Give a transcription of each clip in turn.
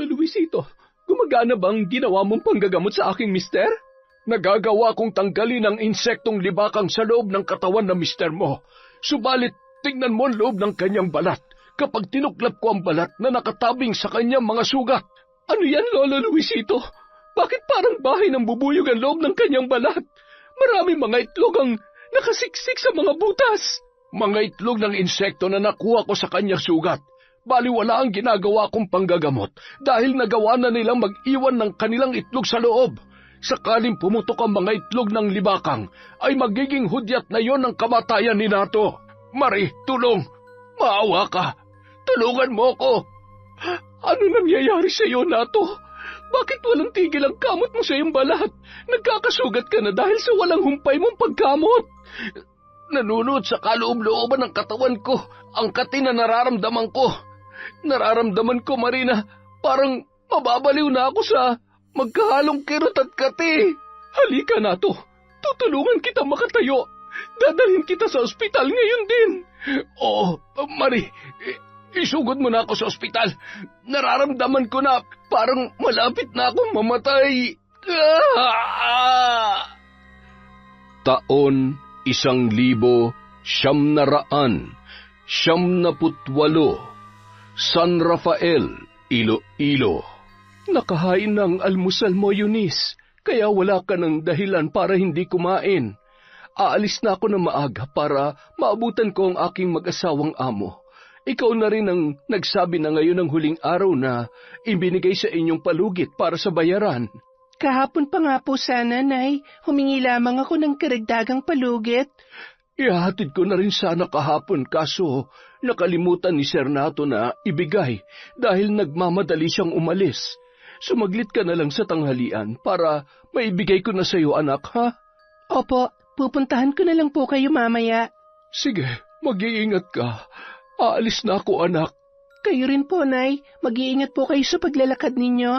Lola Luisito, gumagana bang ginawa mong panggagamot sa aking mister? Nagagawa kong tanggalin ang insektong libakang sa loob ng katawan ng mister mo. Subalit, tingnan mo ang loob ng kanyang balat. Kapag tinuklap ko ang balat na nakatabing sa kanyang mga sugat. Ano yan, Lola Luisito? Bakit parang bahay ng bubuyog ang loob ng kanyang balat? Maraming mga itlog ang nakasiksik sa mga butas. Mga itlog ng insekto na nakuha ko sa kanyang sugat. Baliwala ang ginagawa kong panggagamot dahil nagawa na nilang mag-iwan ng kanilang itlog sa loob. Sakaling pumutok ang mga itlog ng libakang, ay magiging hudyat na yon ang kamatayan ni Nato. Mari, tulong! Maawa ka! Tulungan mo ko! Ano nangyayari sa iyo, Nato? Bakit walang tigil ang kamot mo sa iyong balat? Nagkakasugat ka na dahil sa walang humpay mong pagkamot. Nanunod sa kaloob-looban ng katawan ko ang kati na nararamdaman ko. Nararamdaman ko, Marina, parang mababaliw na ako sa magkahalong kirot at kati. Halika, Nato. Tutulungan kita makatayo. Dadalhin kita sa ospital ngayon din. Oo, Mari, isugod mo na ako sa ospital. Nararamdaman ko na parang malapit na akong mamatay. Taon 1998, San Rafael, Iloilo. Nakahain ng almusal mo, Eunice, kaya wala ka ng dahilan para hindi kumain. Aalis na ako na maaga para maabutan ko ang aking mag-asawang amo. Ikaw na rin ang nagsabi na ngayon ng huling araw na ibinigay sa inyong palugit para sa bayaran. Kahapon pa nga po sana, Nay. Humingi lamang ako ng karagdagang palugit. Ihahatid ko na rin sana kahapon kaso nakalimutan ni Sir Nato na ibigay dahil nagmamadali siyang umalis. Sumaglit ka na lang sa tanghalian para maibigay ko na sa iyo, anak, ha? Opo, pupuntahan ko na lang po kayo mamaya. Sige, mag-iingat ka. Aalis na ako, anak. Kayo rin po, Nay. Mag-iingat po kayo sa paglalakad ninyo.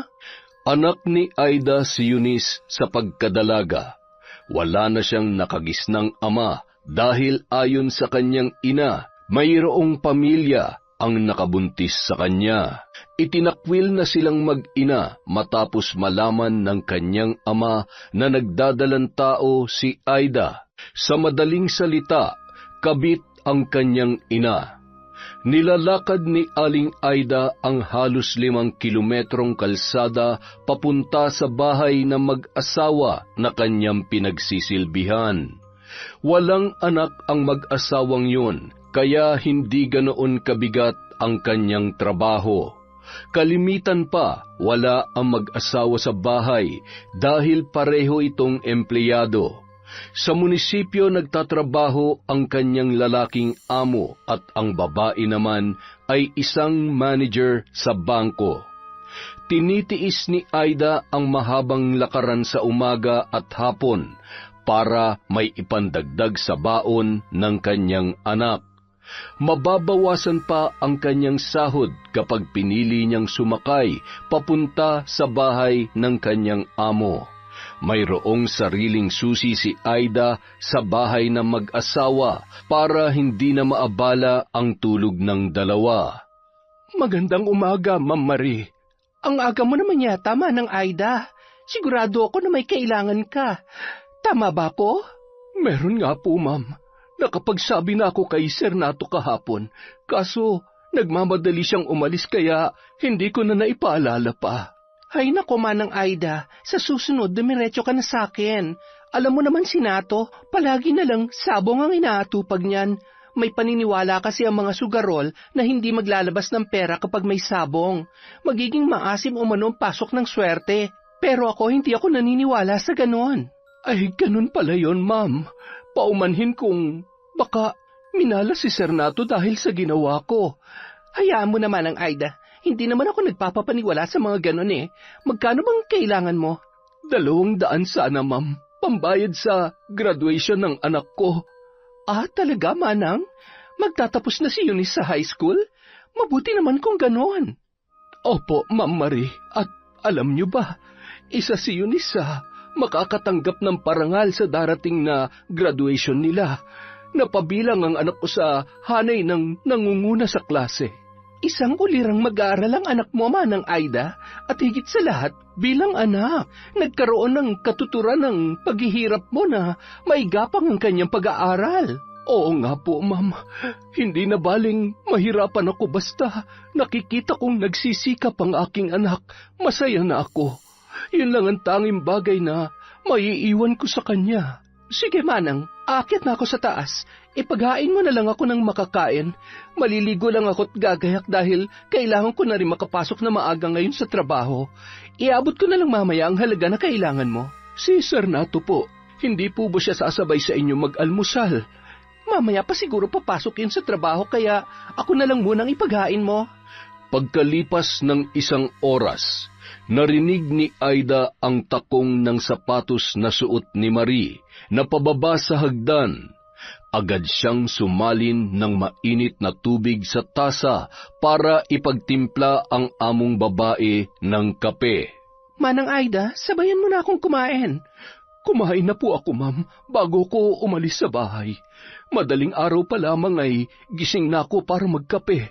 Anak ni Aida si Eunice sa pagkadalaga. Wala na siyang nakagisnang ama dahil ayon sa kanyang ina, mayroong pamilya ang nakabuntis sa kanya. Itinakwil na silang mag-ina matapos malaman ng kanyang ama na nagdadalang tao si Aida. Sa madaling salita, kabit ang kanyang ina. Nilalakad ni Aling Aida ang halos 5 kilometrong kalsada papunta sa bahay ng mag-asawa na kanyang pinagsisilbihan. Walang anak ang mag-asawang yun, kaya hindi ganoon kabigat ang kanyang trabaho. Kalimitan pa, wala ang mag-asawa sa bahay dahil pareho itong empleyado. Sa munisipyo nagtatrabaho ang kanyang lalaking amo at ang babae naman ay isang manager sa bangko. Tinitiis ni Aida ang mahabang lakaran sa umaga at hapon para may ipandagdag sa baon ng kanyang anak. Mababawasan pa ang kanyang sahod kapag pinili niyang sumakay papunta sa bahay ng kanyang amo. Mayroong sariling susi si Aida sa bahay ng mag-asawa para hindi na maabala ang tulog ng dalawa. Magandang umaga, Ma'am Marie. Ang aga mo naman yata, Manang Aida. Sigurado ako na may kailangan ka. Tama ba po? Meron nga po, Ma'am. Nakapagsabi na ako kay Sir Nato kahapon, kaso nagmamadali siyang umalis kaya hindi ko na naipaalala pa. Hay nako, Manang Aida, sa susunod dumiretso ka na sa akin. Alam mo naman si Nato, palagi na lang sabong ang inaatupag niyan. May paniniwala kasi ang mga sugarol na hindi maglalabas ng pera kapag may sabong. Magiging maasim umano ang pasok ng swerte. Pero hindi ako naniniwala sa ganon. Ay, ganun pala yon, Ma'am. Paumanhin kong baka minala si Sir Nato dahil sa ginawa ko. Hayaan mo naman ang Aida. Hindi naman ako nagpapapaniwala sa mga ganon eh. Magkano bang kailangan mo? 200 sana, Ma'am. Pambayad sa graduation ng anak ko. Ah, talaga, Manang? Magtatapos na si Eunice sa high school? Mabuti naman kung ganon. Opo, Ma'am Marie. At alam niyo ba, isa si Eunice sa makakatanggap ng parangal sa darating na graduation nila. Napabilang ang anak ko sa hanay ng nangunguna sa klase. Isang ulirang mag-aaral ang anak mo, Manang Aida, at higit sa lahat, bilang anak, nagkaroon ng katuturan ng paghihirap mo na maigapang ang kanyang pag-aaral. Oo nga po, ma'am. Hindi na baling mahirapan ako basta nakikita kong nagsisikap ang aking anak. Masaya na ako. Yun lang ang tanging bagay na maiiwan ko sa kanya. Sige, Manang, aakyat na ako sa taas. Ipaghain mo na lang ako ng makakain. Maliligo lang ako't gagayak dahil kailangan ko na rin makapasok na maaga ngayon sa trabaho. Iabot ko na lang mamaya ang halaga na kailangan mo. Si Sir Nato po, hindi po ba siya sasabay sa inyo mag-almusal? Mamaya pa siguro papasok yun sa trabaho kaya ako na lang munang ipaghain mo. Pagkalipas ng isang oras, narinig ni Aida ang takong ng sapatos na suot ni Marie na pababa sa hagdan. Agad siyang sumalin ng mainit na tubig sa tasa para ipagtimpla ang among babae ng kape. Manang Aida, sabayan mo na akong kumain. Kumain na po ako, ma'am, bago ko umalis sa bahay. Madaling araw pa lamang ay gising na ako para magkape.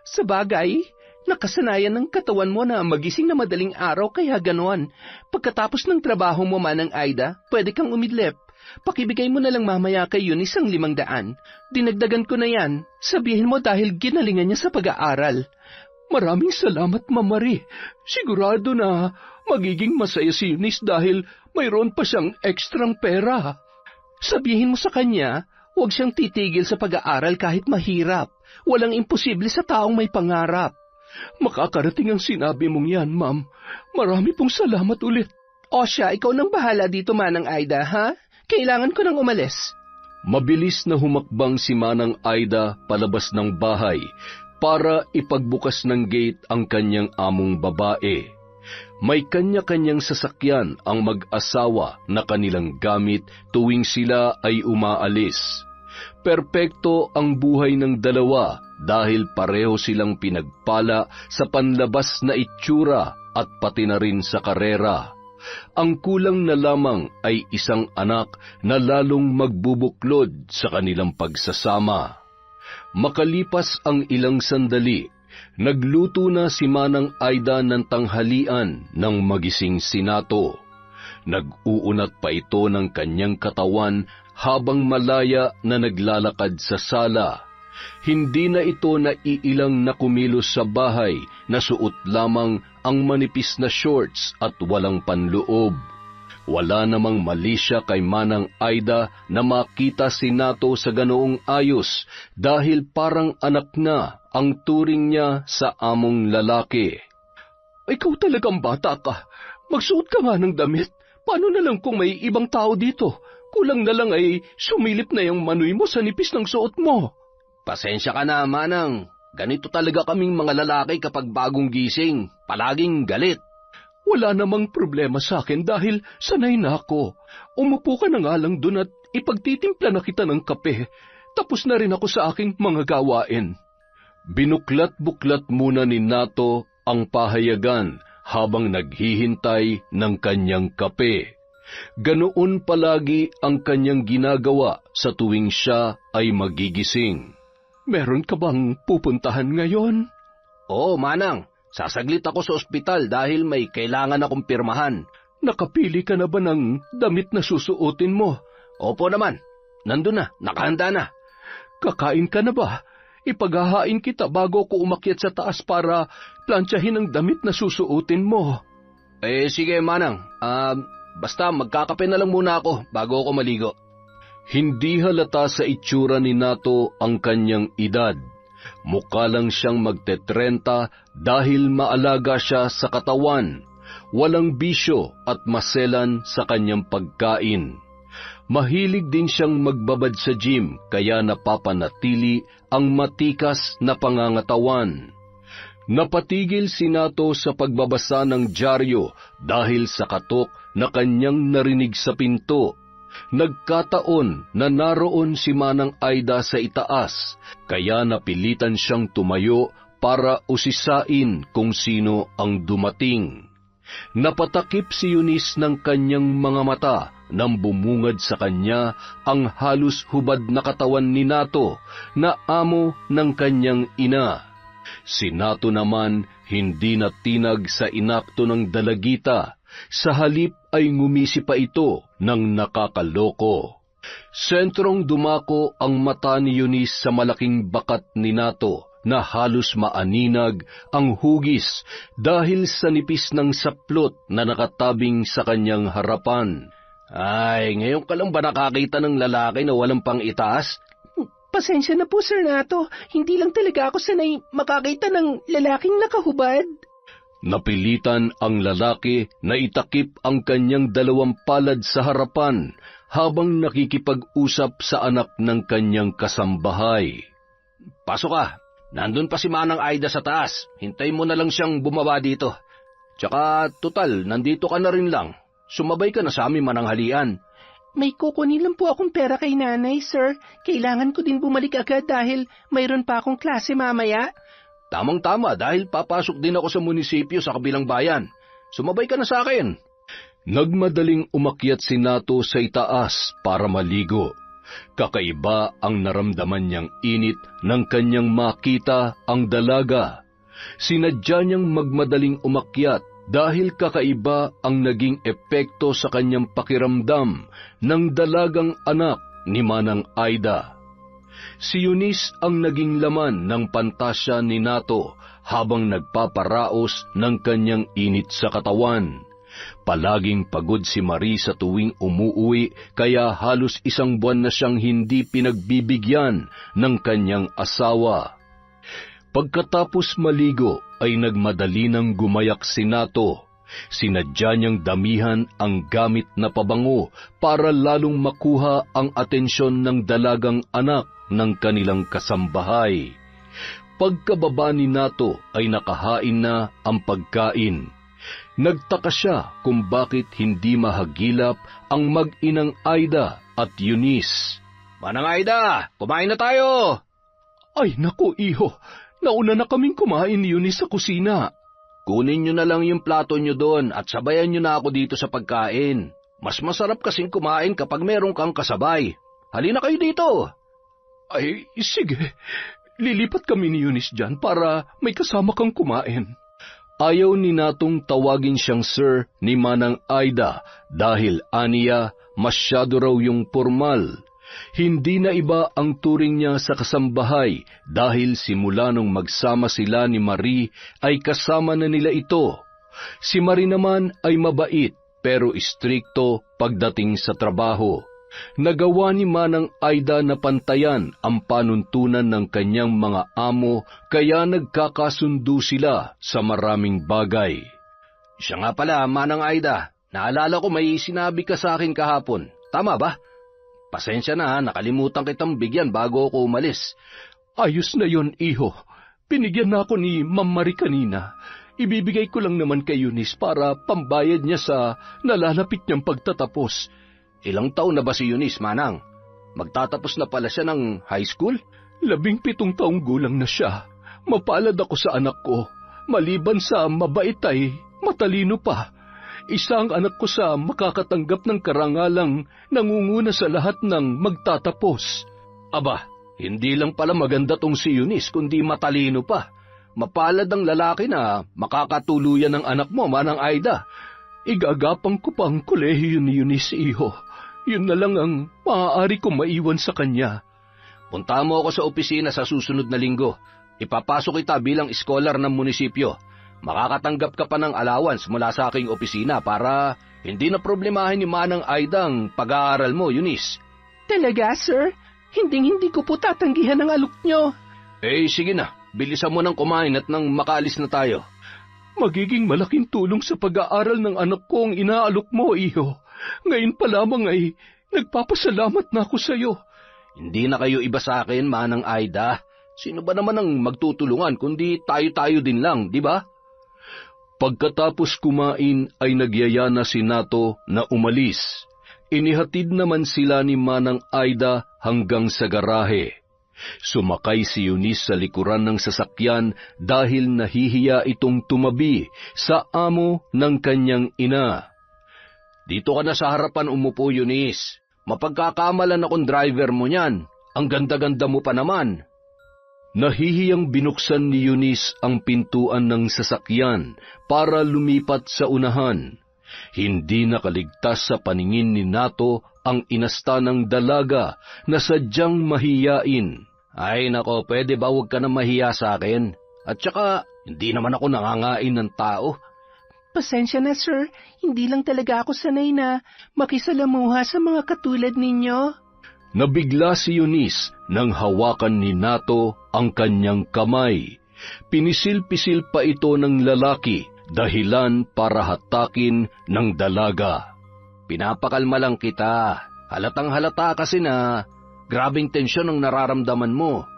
Sa bagay, nakasanayan ng katawan mo na magising na madaling araw kaya ganon. Pagkatapos ng trabaho mo, Manang Aida, pwede kang umidlip. Pakibigay mo na lang mamaya kay Eunice ang 500. Dinagdagan ko na yan. Sabihin mo dahil ginalingan niya sa pag-aaral. Maraming salamat, Ma'am Marie. Sigurado na magiging masaya si Eunice dahil mayroon pa siyang ekstrang pera. Sabihin mo sa kanya, huwag siyang titigil sa pag-aaral kahit mahirap. Walang imposible sa taong may pangarap. Makakarating ang sinabi mong yan, Ma'am. Marami pong salamat ulit. O siya, ikaw nang bahala dito, Manang Aida, ha? Kailangan ko nang umalis. Mabilis na humakbang si Manang Aida palabas ng bahay para ipagbukas ng gate ang kanyang among babae. May kanya-kanyang sasakyan ang mag-asawa na kanilang gamit tuwing sila ay umaalis. Perpekto ang buhay ng dalawa dahil pareho silang pinagpala sa panlabas na itsura at pati na rin sa karera. Ang kulang na lamang ay isang anak na lalong magbubuklod sa kanilang pagsasama. Makalipas ang ilang sandali, nagluto na si Manang Aida ng tanghalian ng magising si Nato. Nag-uunat pa ito ng kanyang katawan habang malaya na naglalakad sa sala. Hindi na ito naiilang na kumilos sa bahay na suot lamang ang manipis na shorts at walang panloob. Wala namang mali siya kay Manang Aida na makita si Nato sa ganoong ayos dahil parang anak na ang turing niya sa among lalaki. Ikaw talagang bata ka. Magsuot ka nga ng damit. Paano na lang kung may ibang tao dito? Kulang na lang ay sumilip na yung manoy mo sa nipis ng suot mo. Pasensya ka na, Manang. Ganito talaga kaming mga lalaki kapag bagong gising. Palaging galit. Wala namang problema sa akin dahil sanay na ako. Umupo ka na nga lang dun at ipagtitimpla na kita ng kape. Tapos na rin ako sa aking mga gawain. Binuklat-buklat muna ni Nato ang pahayagan habang naghihintay ng kanyang kape. Ganoon palagi ang kanyang ginagawa sa tuwing siya ay magigising. Meron ka bang pupuntahan ngayon? Oo, Manang. Sasaglit ako sa ospital dahil may kailangan akong pirmahan. Nakapili ka na ba ng damit na susuotin mo? Opo naman. Nandun na, nakahanda na. Kakain ka na ba? Ipaghahain kita bago ko umakyat sa taas para plantsahin ang damit na susuotin mo. Sige, Manang. Basta magkakape na lang muna ako bago ako maligo. Hindi halata sa itsura ni Nato ang kanyang edad. Mukha lang siyang magte-30 dahil maalaga siya sa katawan. Walang bisyo at maselan sa kanyang pagkain. Mahilig din siyang magbabad sa gym kaya napapanatili ang matikas na pangangatawan. Napatigil si Nato sa pagbabasa ng dyaryo dahil sa katok na kanyang narinig sa pinto. Nagkataon na naroon si Manang Aida sa itaas, kaya napilitan siyang tumayo para usisain kung sino ang dumating. Napatakip si Eunice ng kanyang mga mata nang bumungad sa kanya ang halos hubad na katawan ni Nato na amo ng kanyang ina. Si Nato naman hindi natinag sa inakto ng dalagita, sa halip ay ngumisi pa ito ng nakakaloko. Sentrong dumako ang mata ni Eunice sa malaking bakat ni Nato na halos maaninag ang hugis dahil sa nipis ng saplot na nakatabing sa kanyang harapan. Ay, ngayon ka lang ba nakakita ng lalaki na walang pang itaas? Pasensya na po, Sir Nato. Hindi lang talaga ako sanay makakita ng lalaking nakahubad. Napilitan ang lalaki na itakip ang kanyang dalawang palad sa harapan habang nakikipag-usap sa anak ng kanyang kasambahay. Pasok ka. Nandun pa si Manang Aida sa taas. Hintay mo na lang siyang bumaba dito. Tsaka, tutal, nandito ka na rin lang. Sumabay ka na sa aming mananghalian. May kukunin lang po akong pera kay nanay, sir. Kailangan ko din bumalik agad dahil mayroon pa akong klase mamaya. Tamang-tama dahil papasok din ako sa munisipyo sa kabilang bayan. Sumabay ka na sa akin. Nagmadaling umakyat si Nato sa itaas para maligo. Kakaiba ang naramdaman niyang init nang kanyang makita ang dalaga. Sinadya niyang magmadaling umakyat dahil kakaiba ang naging epekto sa kanyang pakiramdam ng dalagang anak ni Manang Aida. Si Eunice ang naging laman ng pantasya ni Nato habang nagpaparaos ng kanyang init sa katawan. Palaging pagod si Marie sa tuwing umuuwi kaya halos 1 buwan na siyang hindi pinagbibigyan ng kanyang asawa. Pagkatapos maligo ay nagmadali ng gumayak si Nato. Sinadya niyang damihan ang gamit na pabango para lalong makuha ang atensyon ng dalagang anak ng kanilang kasambahay. Pagkababa ni Nato ay nakahain na ang pagkain. Nagtaka siya kung bakit hindi mahagilap ang mag-inang Aida at Eunice. Manang Aida, kumain na tayo! Ay naku, iho! Nauna na kaming kumain ni Eunice sa kusina. Kunin nyo na lang yung plato nyo doon at sabayan nyo na ako dito sa pagkain. Mas masarap kasing kumain kapag meron kang kasabay. Halina kayo dito. Ay, sige. Lilipat kami ni Eunice dyan para may kasama kang kumain. Ayaw ni Natong tawagin siyang sir ni Manang Aida dahil aniya masyado raw yung formal. Hindi na iba ang turing niya sa kasambahay dahil simula nung magsama sila ni Marie ay kasama na nila ito. Si Marie naman ay mabait pero istrikto pagdating sa trabaho. Nagawa ni Manang Aida na pantayan ang panuntunan ng kanyang mga amo kaya nagkakasundo sila sa maraming bagay. Siya nga pala, Manang Aida, naalala ko may sinabi ka sa akin kahapon. Tama ba? Pasensya na, nakalimutan kitang bigyan bago ako umalis. Ayos na yon, iho. Binigyan na ako ni Ma'am Marie kanina. Ibibigay ko lang naman kay Eunice para pambayad niya sa nalalapit niyang pagtatapos. Ilang taon na ba si Eunice, Manang? Magtatapos na pala siya ng high school? 17 taong gulang na siya. Mapalad ako sa anak ko. Maliban sa mabait ay matalino pa. Isa ang anak ko sa makakatanggap ng karangalang nangunguna sa lahat ng magtatapos. Aba, hindi lang pala maganda tong si Eunice kundi matalino pa. Mapalad ang lalaki na makakatuluyan ng anak mo, Manang Aida. Igagapang ko pa ang kolehiyo ni Eunice, iho. Yun na lang ang maaari kong maiwan sa kanya. Punta mo ako sa opisina sa susunod na linggo. Ipapasok kita bilang scholar ng munisipyo. Makakatanggap ka pa ng allowance mula sa aking opisina para hindi na problemahin ni Manang Aida ang pag-aaral mo, Eunice. Talaga, sir? Hindi ko po tatanggihan ang alok nyo. Sige na. Bilisan mo nang kumain at nang makaalis na tayo. Magiging malaking tulong sa pag-aaral ng anak ko ang inaalok mo, iho. Ngayon pa lamang ay nagpapasalamat na ako sa iyo. Hindi na kayo iba sa akin, Manang Aida. Sino ba naman ang magtutulungan kundi tayo-tayo din lang, di ba? Pagkatapos kumain ay nagyaya na si Nato na umalis. Inihatid naman sila ni Manang Aida hanggang sa garahe. Sumakay si Eunice sa likuran ng sasakyan dahil nahihiya itong tumabi sa amo ng kanyang ina. Dito ka na sa harapan umupo, Eunice. Mapagkakamalan akong driver mo niyan. Ang ganda-ganda mo pa naman. Nahihiyang binuksan ni Eunice ang pintuan ng sasakyan para lumipat sa unahan. Hindi nakaligtas sa paningin ni Nato ang inasta ng dalaga na sadyang mahiyain. Ay nako, pwede ba huwag ka na mahiya sa akin? At saka, hindi naman ako nangangain ng tao. Pasensya na, sir. Hindi lang talaga ako sanay na makisalamuha sa mga katulad ninyo. Nabigla si Eunice nang hawakan ni Nato ang kanyang kamay. Pinisil-pisil pa ito ng lalaki, dahilan para hatakin ng dalaga. Pinapakalma lang kita. Halatang halata kasi na grabing tensyon ang nararamdaman mo.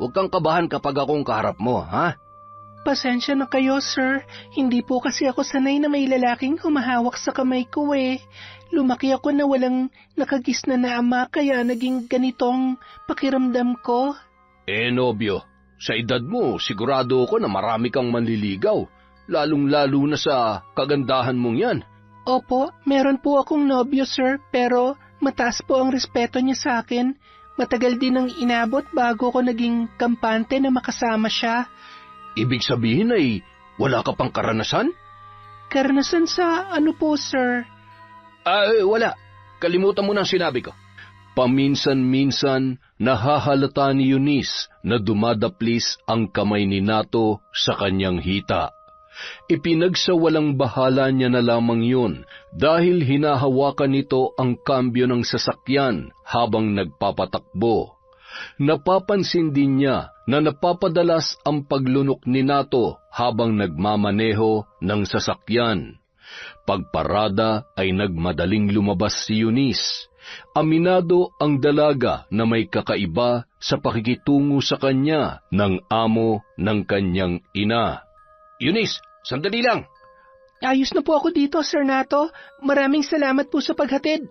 Huwag kang kabahan kapag akong kaharap mo, ha? Pasensya na kayo, sir. Hindi po kasi ako sanay na may lalaking humahawak sa kamay ko eh. Lumaki ako na walang nakagisna na ama kaya naging ganitong pakiramdam ko. Nobyo, sa edad mo sigurado ako na marami kang manliligaw, lalong-lalo na sa kagandahan mong yan. Opo, meron po akong nobyo, sir, pero mataas po ang respeto niya sa akin. Matagal din ang inabot bago ko naging kampante na makasama siya. Ibig sabihin ay wala ka pang karanasan? Karanasan sa ano po, sir? Wala. Kalimutan mo na ang sinabi ko. Paminsan-minsan, nahahalata ni Eunice na dumadaplis ang kamay ni Nato sa kanyang hita. Ipinagsawalang bahala niya na lamang yun dahil hinahawakan nito ang kambyo ng sasakyan habang nagpapatakbo. Napapansin din niya na napapadalas ang paglunok ni Nato habang nagmamaneho ng sasakyan. Pagparada ay nagmadaling lumabas si Eunice. Aminado ang dalaga na may kakaiba sa pakikitungo sa kanya ng amo ng kanyang ina. Eunice, sandali lang. Ayos na po ako dito, Sir Nato. Maraming salamat po sa paghatid.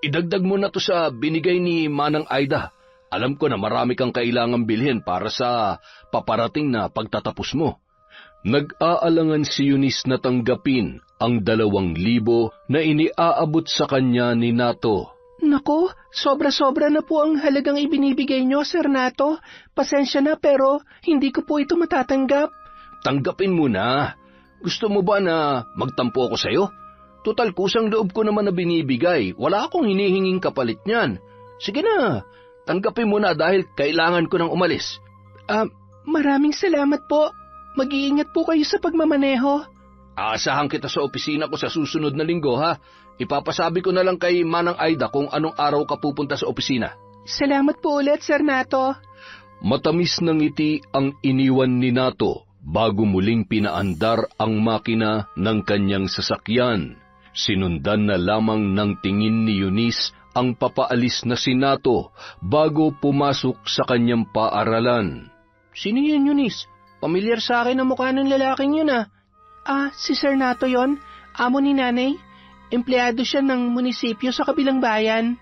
Idagdag mo na to sa binigay ni Manang Aida. Alam ko na marami kang kailangang bilhin para sa paparating na pagtatapos mo. Nag-aalangan si Eunice na tanggapin ang 2,000 na iniaabot sa kanya ni Nato. Nako, sobra-sobra na po ang halagang ibinibigay nyo, Sir Nato. Pasensya na pero hindi ko po ito matatanggap. Tanggapin mo na. Gusto mo ba na magtampo ako sa'yo? Tutal kusang loob ko naman na binibigay. Wala akong hinihinging kapalit niyan. Sige na, tanggapin mo na dahil kailangan ko nang umalis. Maraming salamat po. Mag-iingat po kayo sa pagmamaneho. Aasahan kita sa opisina ko sa susunod na linggo, ha? Ipapasabi ko na lang kay Manang Aida kung anong araw ka pupunta sa opisina. Salamat po ulit, Sir Nato. Matamis na ngiti ang iniwan ni Nato bago muling pinaandar ang makina ng kanyang sasakyan. Sinundan na lamang ng tingin ni Eunice ang papaalis na si Nato bago pumasok sa kanyang paaralan. Sino yan, Eunice? Pamilyar sa akin ang mukha ng lalaking yun ah. Si Sir Nato yon, amo ni nanay. Empleyado siya ng munisipyo sa kabilang bayan.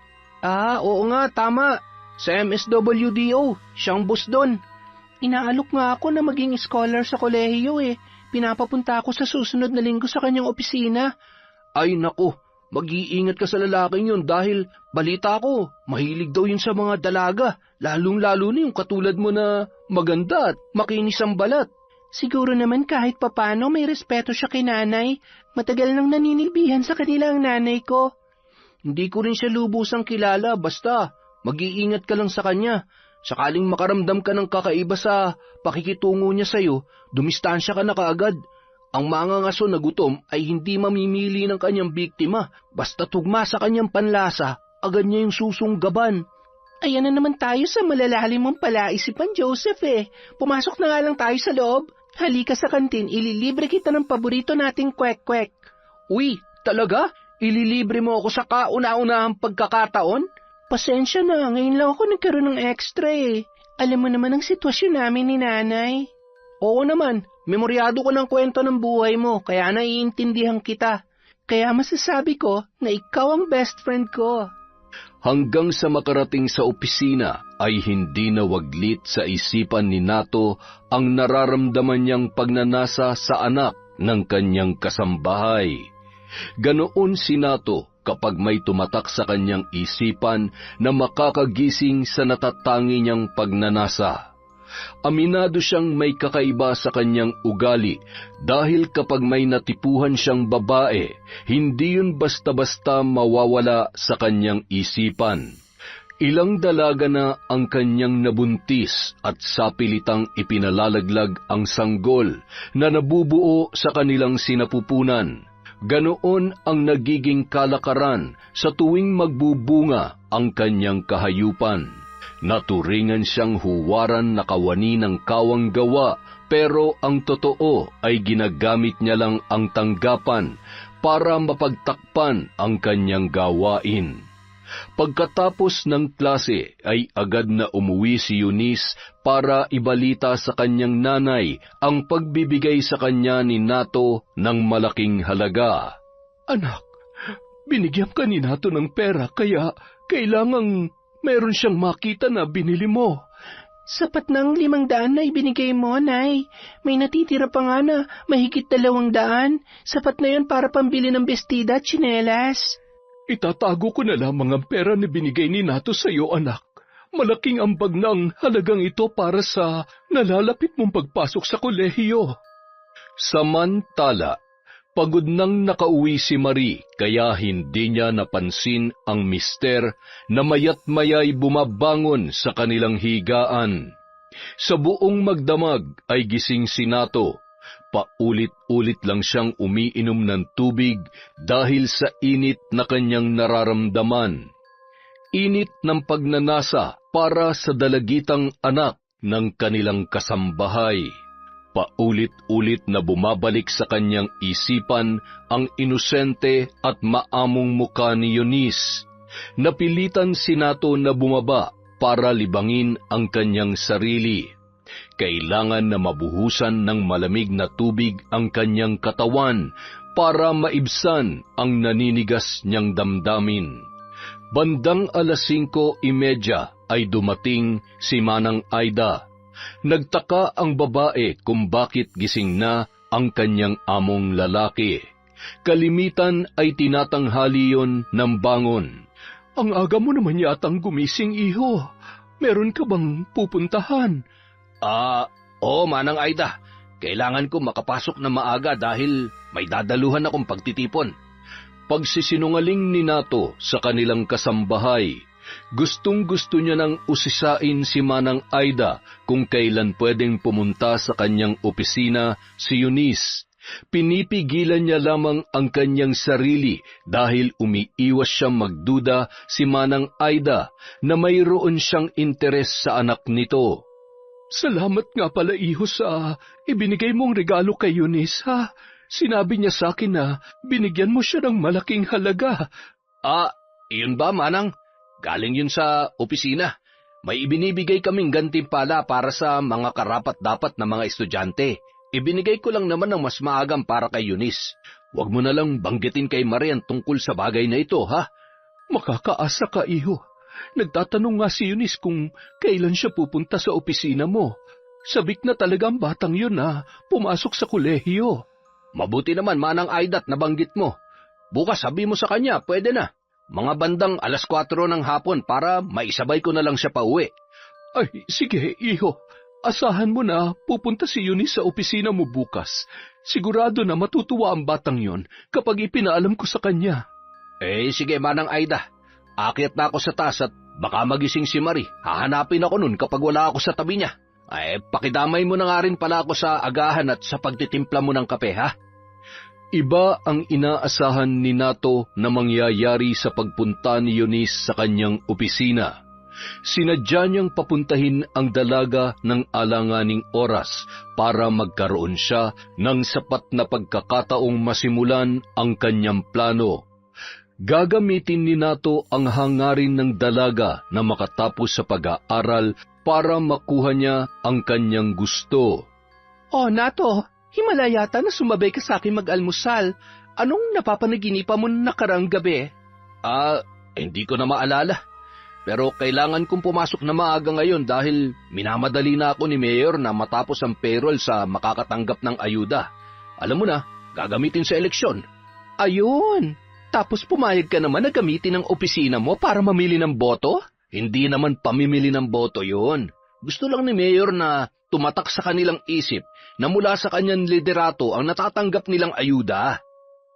Oo nga, tama. Sa MSWDO, siyang boss doon. Inaalok nga ako na maging scholar sa kolehiyo eh. Pinapapunta ako sa susunod na linggo sa kanyang opisina. Ay nako, mag-iingat ka sa lalaking yun dahil balita ko, mahilig daw yun sa mga dalaga. Lalong-lalo na yung katulad mo na maganda at makinis ang balat. Siguro naman kahit papano may respeto siya kay nanay. Matagal nang naninilbihan sa kanila ang nanay ko. Hindi ko rin siya lubusang kilala, basta mag-iingat ka lang sa kanya. Sakaling makaramdam ka ng kakaiba sa pakikitungo niya sa'yo, dumistansya ka na kaagad. Ang mga ngaso na gutom ay hindi mamimili ng kanyang biktima. Basta tugma sa kanyang panlasa, agad niya yung susunggaban. Ayan na naman tayo sa malalalim mong palaisipan, Joseph eh. Pumasok na nga lang tayo sa loob. Halika sa kantin, ililibre kita ng paborito nating kwek-kwek. Uy, talaga? Ililibre mo ako sa kauna-unahang pagkakataon? Pasensya na, ngayon lang ako nagkaroon ng extra eh. Alam mo naman ang sitwasyon namin ni nanay. Oo naman, memoryado ko ng kwento ng buhay mo, kaya naiintindihan kita. Kaya masasabi ko na ikaw ang best friend ko. Hanggang sa makarating sa opisina ay hindi nawaglit sa isipan ni Nato ang nararamdaman niyang pagnanasa sa anak ng kanyang kasambahay. Ganoon si Nato kapag may tumatak sa kanyang isipan na makakagising sa natatangi niyang pagnanasa. Aminado siyang may kakaiba sa kanyang ugali dahil kapag may natipuhan siyang babae, hindi yun basta-basta mawawala sa kanyang isipan. Ilang dalaga na ang kanyang nabuntis at sapilitang ipinalalaglag ang sanggol na nabubuo sa kanilang sinapupunan. Ganoon ang nagiging kalakaran sa tuwing magbubunga ang kanyang kahayupan. Naturingan siyang huwaran na kawani ng kawang gawa, pero ang totoo ay ginagamit niya lang ang tanggapan para mapagtakpan ang kanyang gawain. Pagkatapos ng klase ay agad na umuwi si Eunice para ibalita sa kanyang nanay ang pagbibigay sa kanya ni Nato ng malaking halaga. Anak, binigyan ka ni Nato ng pera kaya kailangang meron siyang makita na binili mo. Sapat na ang 500 na ibinigay mo, Nay. May natitira pa nga na mahigit 200. Sapat na yun para pambili ng bestida at tsinelas. Itatago ko na lamang ang pera na binigay ni Nato sa iyo, anak. Malaking ambag ng halagang ito para sa nalalapit mong pagpasok sa kolehiyo. Samantala, pagod nang nakauwi si Marie kaya hindi niya napansin ang mister na mayat mayay bumabangon sa kanilang higaan. Sa buong magdamag ay gising si Nato. Paulit-ulit lang siyang umiinom ng tubig dahil sa init na kanyang nararamdaman. Init ng pagnanasa para sa dalagitang anak ng kanilang kasambahay. Paulit-ulit na bumabalik sa kanyang isipan ang inosente at maamong muka ni Eunice. Napilitan si Nato na bumaba para libangin ang kanyang sarili. Kailangan na mabuhusan ng malamig na tubig ang kanyang katawan para maibsan ang naninigas niyang damdamin. Bandang 5:30 ay dumating si Manang Aida. Nagtaka ang babae kung bakit gising na ang kanyang among lalaki. Kalimitan ay tinatanghali yon ng bangon. Ang aga mo naman yatang gumising, iho. Meron ka bang pupuntahan? Oo, Manang Aida. Kailangan ko makapasok na maaga dahil may dadaluhan akong pagtitipon. Pagsisinungaling ni Nato sa kanilang kasambahay, gustong-gusto niya nang usisain si Manang Aida kung kailan pwedeng pumunta sa kanyang opisina si Eunice. Pinipigilan niya lamang ang kanyang sarili dahil umiiwas siyang magduda si Manang Aida na mayroon siyang interes sa anak nito. Salamat nga pala, iho, sa ibinigay mong regalo kay Eunice, ha? Sinabi niya sa akin na binigyan mo siya ng malaking halaga. Iyon ba, Manang? Galing yun sa opisina. May ibinibigay kaming gantimpala para sa mga karapat-dapat na mga estudyante. Ibinigay ko lang naman ng mas maagang para kay Eunice. Huwag mo na lang banggitin kay Marian tungkol sa bagay na ito, ha? Makakaasa ka, iho. Nagtatanong nga si Eunice kung kailan siya pupunta sa opisina mo. Sabik na talagang batang yun na pumasok sa kolehiyo. Mabuti naman, Manang Aida't nabanggit mo. Bukas sabi mo sa kanya, pwede na. Mga bandang 4:00 ng hapon para maisabay ko na lang siya pauwi. Ay, sige, iho. Asahan mo na pupunta si Eunice sa opisina mo bukas. Sigurado na matutuwa ang batang yon kapag ipinaalam ko sa kanya. Sige, Manang Aida. Akyat na ako sa taas at baka magising si Marie. Hahanapin ako nun kapag wala ako sa tabi niya. Pakidamay mo na nga rin pala ako sa agahan at sa pagtitimpla mo ng kape, ha? Iba ang inaasahan ni Nato na mangyayari sa pagpunta ni Eunice sa kanyang opisina. Sinadya niyang papuntahin ang dalaga ng alanganing oras para magkaroon siya ng sapat na pagkakataong masimulan ang kanyang plano. Gagamitin ni Nato ang hangarin ng dalaga na makatapos sa pag-aaral para makuha niya ang kanyang gusto. Nato, himala yata na sumabay ka sa akin mag-almusal. Anong napapanaginipan mo nakaraang gabi? Hindi ko na maalala. Pero kailangan kong pumasok na maaga ngayon dahil minamadali na ako ni Mayor na matapos ang payroll sa makakatanggap ng ayuda. Alam mo na, gagamitin sa eleksyon. Ayun! Tapos pumayag ka naman na gamitin ang opisina mo para mamili ng boto? Hindi naman pamimili ng boto yun. Gusto lang ni Mayor na tumatak sa kanilang isip na mula sa kanyang liderato ang natatanggap nilang ayuda.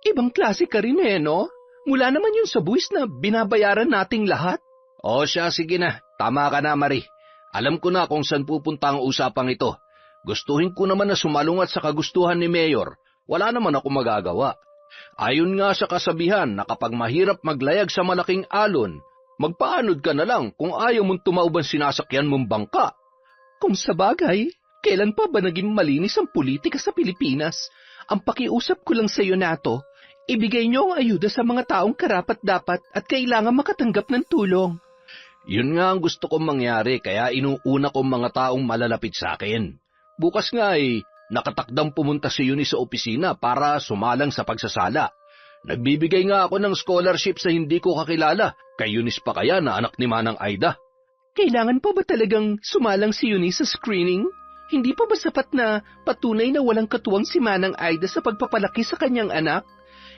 Ibang klase ka rin no? Mula naman yun sa buwis na binabayaran nating lahat. O siya, sige na. Tama ka na, Marie. Alam ko na kung saan pupunta ang usapang ito. Gustuhin ko naman na sumalungat sa kagustuhan ni Mayor. Wala naman ako magagawa. Ayon nga sa kasabihan na kapag mahirap maglayag sa malaking alon, magpaanod ka na lang kung ayaw mong tumauban sinasakyan mong bangka. Kung sa bagay, kailan pa ba naging malinis ang politika sa Pilipinas? Ang pakiusap ko lang sa iyo nato, ibigay niyo ang ayuda sa mga taong karapat-dapat at kailangan makatanggap ng tulong. Yun nga ang gusto kong mangyari kaya inuuna kong mga taong malalapit sa akin. Bukas nga nakatakdang pumunta si Eunice sa opisina para sumalang sa pagsasala. Nagbibigay nga ako ng scholarship sa hindi ko kakilala, kay Eunice pa kaya na anak ni Manang Aida. Kailangan pa ba talagang sumalang si Eunice sa screening? Hindi pa ba sapat na patunay na walang katuwang si Manang Aida sa pagpapalaki sa kanyang anak?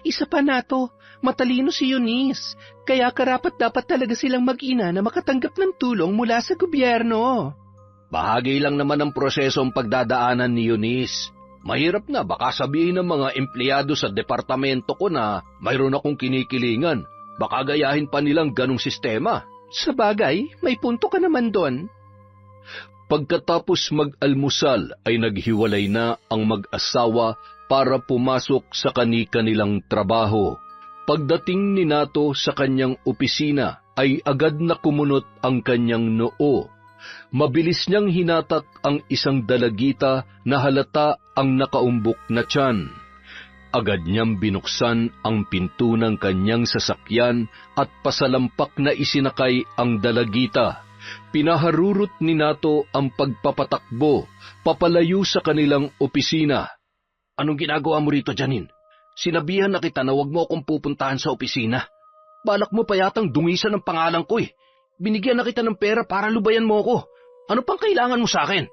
Isa pa nato, matalino si Eunice, kaya karapat-dapat talaga silang mag-ina na makatanggap ng tulong mula sa gobyerno. Bahagi lang naman ng proseso ang pagdadaanan ni Eunice. Mahirap na baka sabihin ng mga empleyado sa departamento ko na mayroon akong kinikilingan. Baka gayahin pa nilang ganong sistema. Sa bagay, may punto ka naman doon. Pagkatapos mag-almusal ay naghiwalay na ang mag-asawa para pumasok sa kani-kanilang trabaho. Pagdating ni Nato sa kanyang opisina ay agad na kumunot ang kanyang noo. Mabilis niyang hinatak ang isang dalagita na halata ang nakaumbok na tiyan. Agad niyang binuksan ang pinto ng kanyang sasakyan at pasalampak na isinakay ang dalagita. Pinaharurot ni Nato ang pagpapatakbo, papalayo sa kanilang opisina. Anong ginagawa mo rito, Janine? Sinabihan na kita na huwag mo akong pupuntahan sa opisina. Balak mo pa yatang dungisan ng pangalan ko Binigyan na kita ng pera para lubayan mo ako. Ano pang kailangan mo sa akin?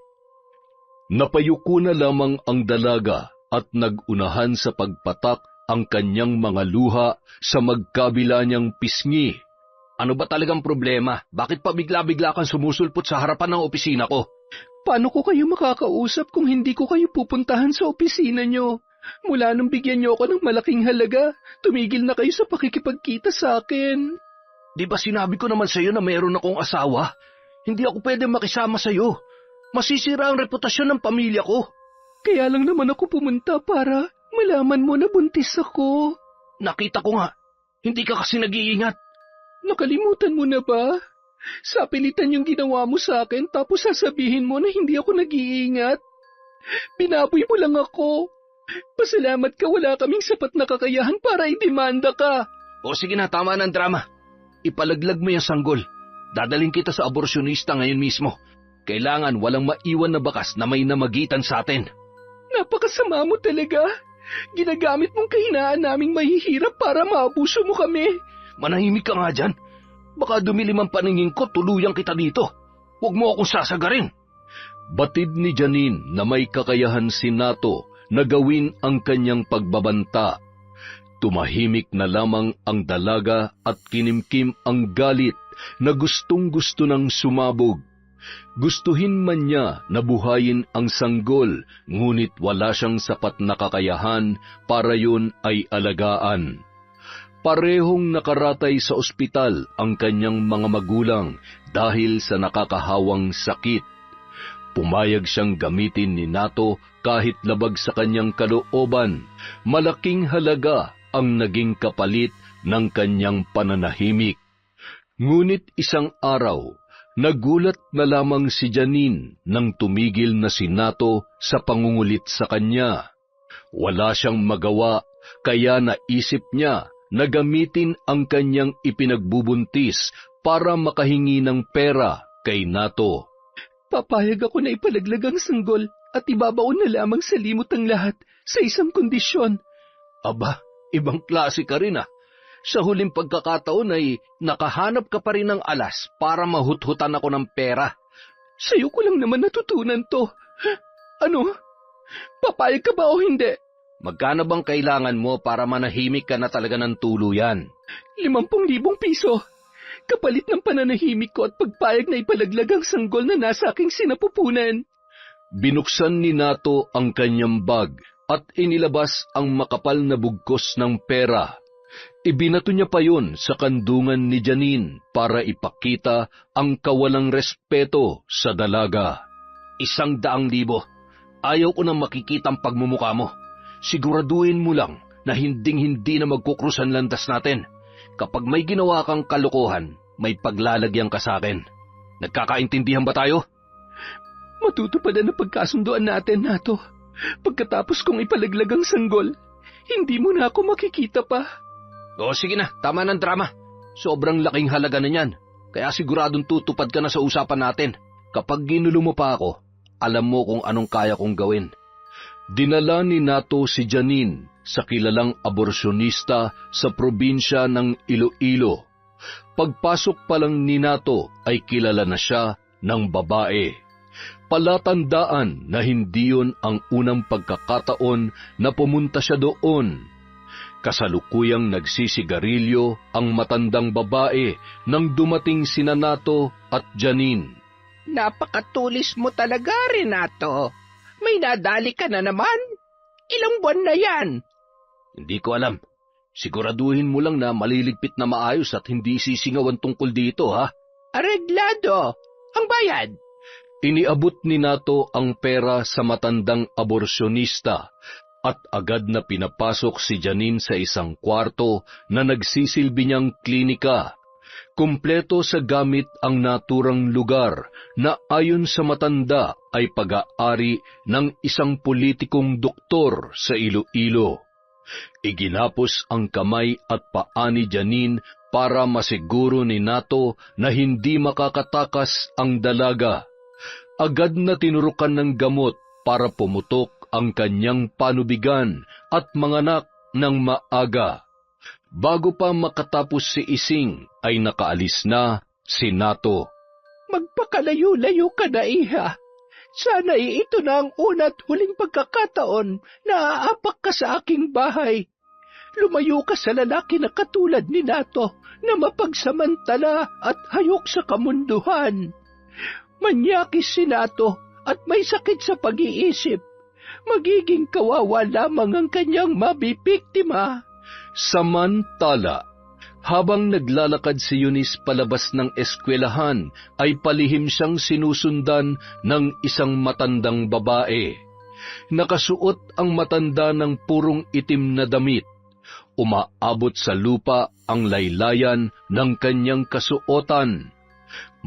Napayuko na lamang ang dalaga at nagunahan sa pagpatak ang kanyang mga luha sa magkabila niyang pisngi. Ano ba talagang problema? Bakit pa bigla-bigla kang sumusulpot sa harapan ng opisina ko? Paano ko kayo makakausap kung hindi ko kayo pupuntahan sa opisina niyo? Mula nung bigyan niyo ako ng malaking halaga, tumigil na kayo sa pakikipagkita sa akin. Di ba sinabi ko naman sa iyo na mayroon akong asawa? Hindi ako pwede makisama sa iyo. Masisira ang reputasyon ng pamilya ko. Kaya lang naman ako pumunta para malaman mo na buntis ako. Nakita ko nga. Hindi ka kasi nag-iingat. Nakalimutan mo na ba? Sapilitan yung ginawa mo sa akin tapos sasabihin mo na hindi ako nag-iingat. Binaboy mo lang ako. Pasalamat ka wala kaming sapat na kakayahan para idemanda ka. O sige na, tama ng drama. Ipalaglag mo yung sanggol. Dadaling kita sa aborsyonista ngayon mismo. Kailangan walang maiwan na bakas na may namagitan sa atin. Napakasama mo talaga. Ginagamit mong kahinaan naming mahihirap para maabuso mo kami. Manahimik ka nga dyan. Baka dumilim ang paningin ko, tuluyang kita dito. Huwag mo akong sasagarin. Batid ni Janine na may kakayahan si Nato na gawin ang kanyang pagbabanta. Tumahimik na lamang ang dalaga at kinimkim ang galit na gustong-gusto ng sumabog. Gustuhin man niya na buhayin ang sanggol, ngunit wala siyang sapat na kakayahan para yun ay alagaan. Parehong nakaratay sa ospital ang kanyang mga magulang dahil sa nakakahawang sakit. Pumayag siyang gamitin ni Nato kahit labag sa kanyang kalooban. Malaking halaga ang naging kapalit ng kanyang pananahimik. Ngunit isang araw, nagulat na lamang si Janine nang tumigil na si Nato sa pangungulit sa kanya. Wala siyang magawa, kaya naisip niya na gamitin ang kanyang ipinagbubuntis para makahingi ng pera kay Nato. Papayag ako na ipalaglag ang sanggol at ibabaon na lamang sa limot ang lahat sa isang kondisyon. Aba, ibang klase ka rin Sa huling pagkakataon ay nakahanap ka pa rin ng alas para mahuthutan ako ng pera. Sa'yo ko lang naman natutunan to. Ano? Papayag ka ba o hindi? Magkano bang kailangan mo para manahimik ka na talaga ng tuluyan? 50,000 piso. kapalit ng pananahimik ko at pagpayag na ipalaglag ang sanggol na nasa aking sinapupunan. Binuksan ni Nato ang kanyang bag at inilabas ang makapal na bugkos ng pera. Ibinato niya pa yun sa kandungan ni Janine para ipakita ang kawalang respeto sa dalaga. 100,000. Ayaw ko nang makikita ang pagmumukha mo. Siguraduhin mo lang na hinding-hindi na magkukrusan landas natin. Kapag may ginawa kang kalokohan, may paglalagyan ka sa akin. Nagkakaintindihan ba tayo? Matutupad na pagkasunduan natin, Nato. Pagkatapos kong ipalaglag ang sanggol, hindi mo na ako makikita pa. O sige na, tama ng drama. Sobrang laking halaga na niyan. Kaya siguradong tutupad ka na sa usapan natin. Kapag ginulo mo pa ako, alam mo kung anong kaya kong gawin. Dinala ni Nato si Janine sa kilalang aborsyonista sa probinsya ng Iloilo. Pagpasok pa lang ni Nato ay kilala na siya ng babae. Palatandaan na hindi yun ang unang pagkakataon na pumunta siya doon. Kasalukuyang nagsisigarilyo ang matandang babae nang dumating sina Nato at Janine. Napakatulis mo talaga, Renato. May nadali ka na naman. Ilang buwan na yan? Hindi ko alam. Siguraduhin mo lang na maliligpit na maayos at hindi sisingawan tungkol dito, ha? Areglado. Ang bayad. Iniabot ni Nato ang pera sa matandang aborsyonista at agad na pinapasok si Janine sa isang kwarto na nagsisilbi niyang klinika. Kumpleto sa gamit ang naturang lugar na ayon sa matanda ay pag-aari ng isang politikong doktor sa Iloilo. Iginapos ang kamay at paa ni Janine para masiguro ni Nato na hindi makakatakas ang dalaga. Agad na tinurukan ng gamot para pumutok ang kanyang panubigan at manganak ng maaga. Bago pa makatapos si Ising ay nakaalis na si Nato. Magpakalayo-layo ka na, iha. Sana'y ito na ang una't huling pagkakataon na aapak ka sa aking bahay. Lumayo ka sa lalaki na katulad ni Nato na mapagsamantala at hayok sa kamunduhan. Manyakis si Nato at may sakit sa pag-iisip. Magiging kawawa lamang ang kanyang mabibiktima. Samantala, habang naglalakad si Eunice palabas ng eskwelahan, ay palihim siyang sinusundan ng isang matandang babae. Nakasuot ang matanda ng purong itim na damit. Umaabot sa lupa ang laylayan ng kanyang kasuotan.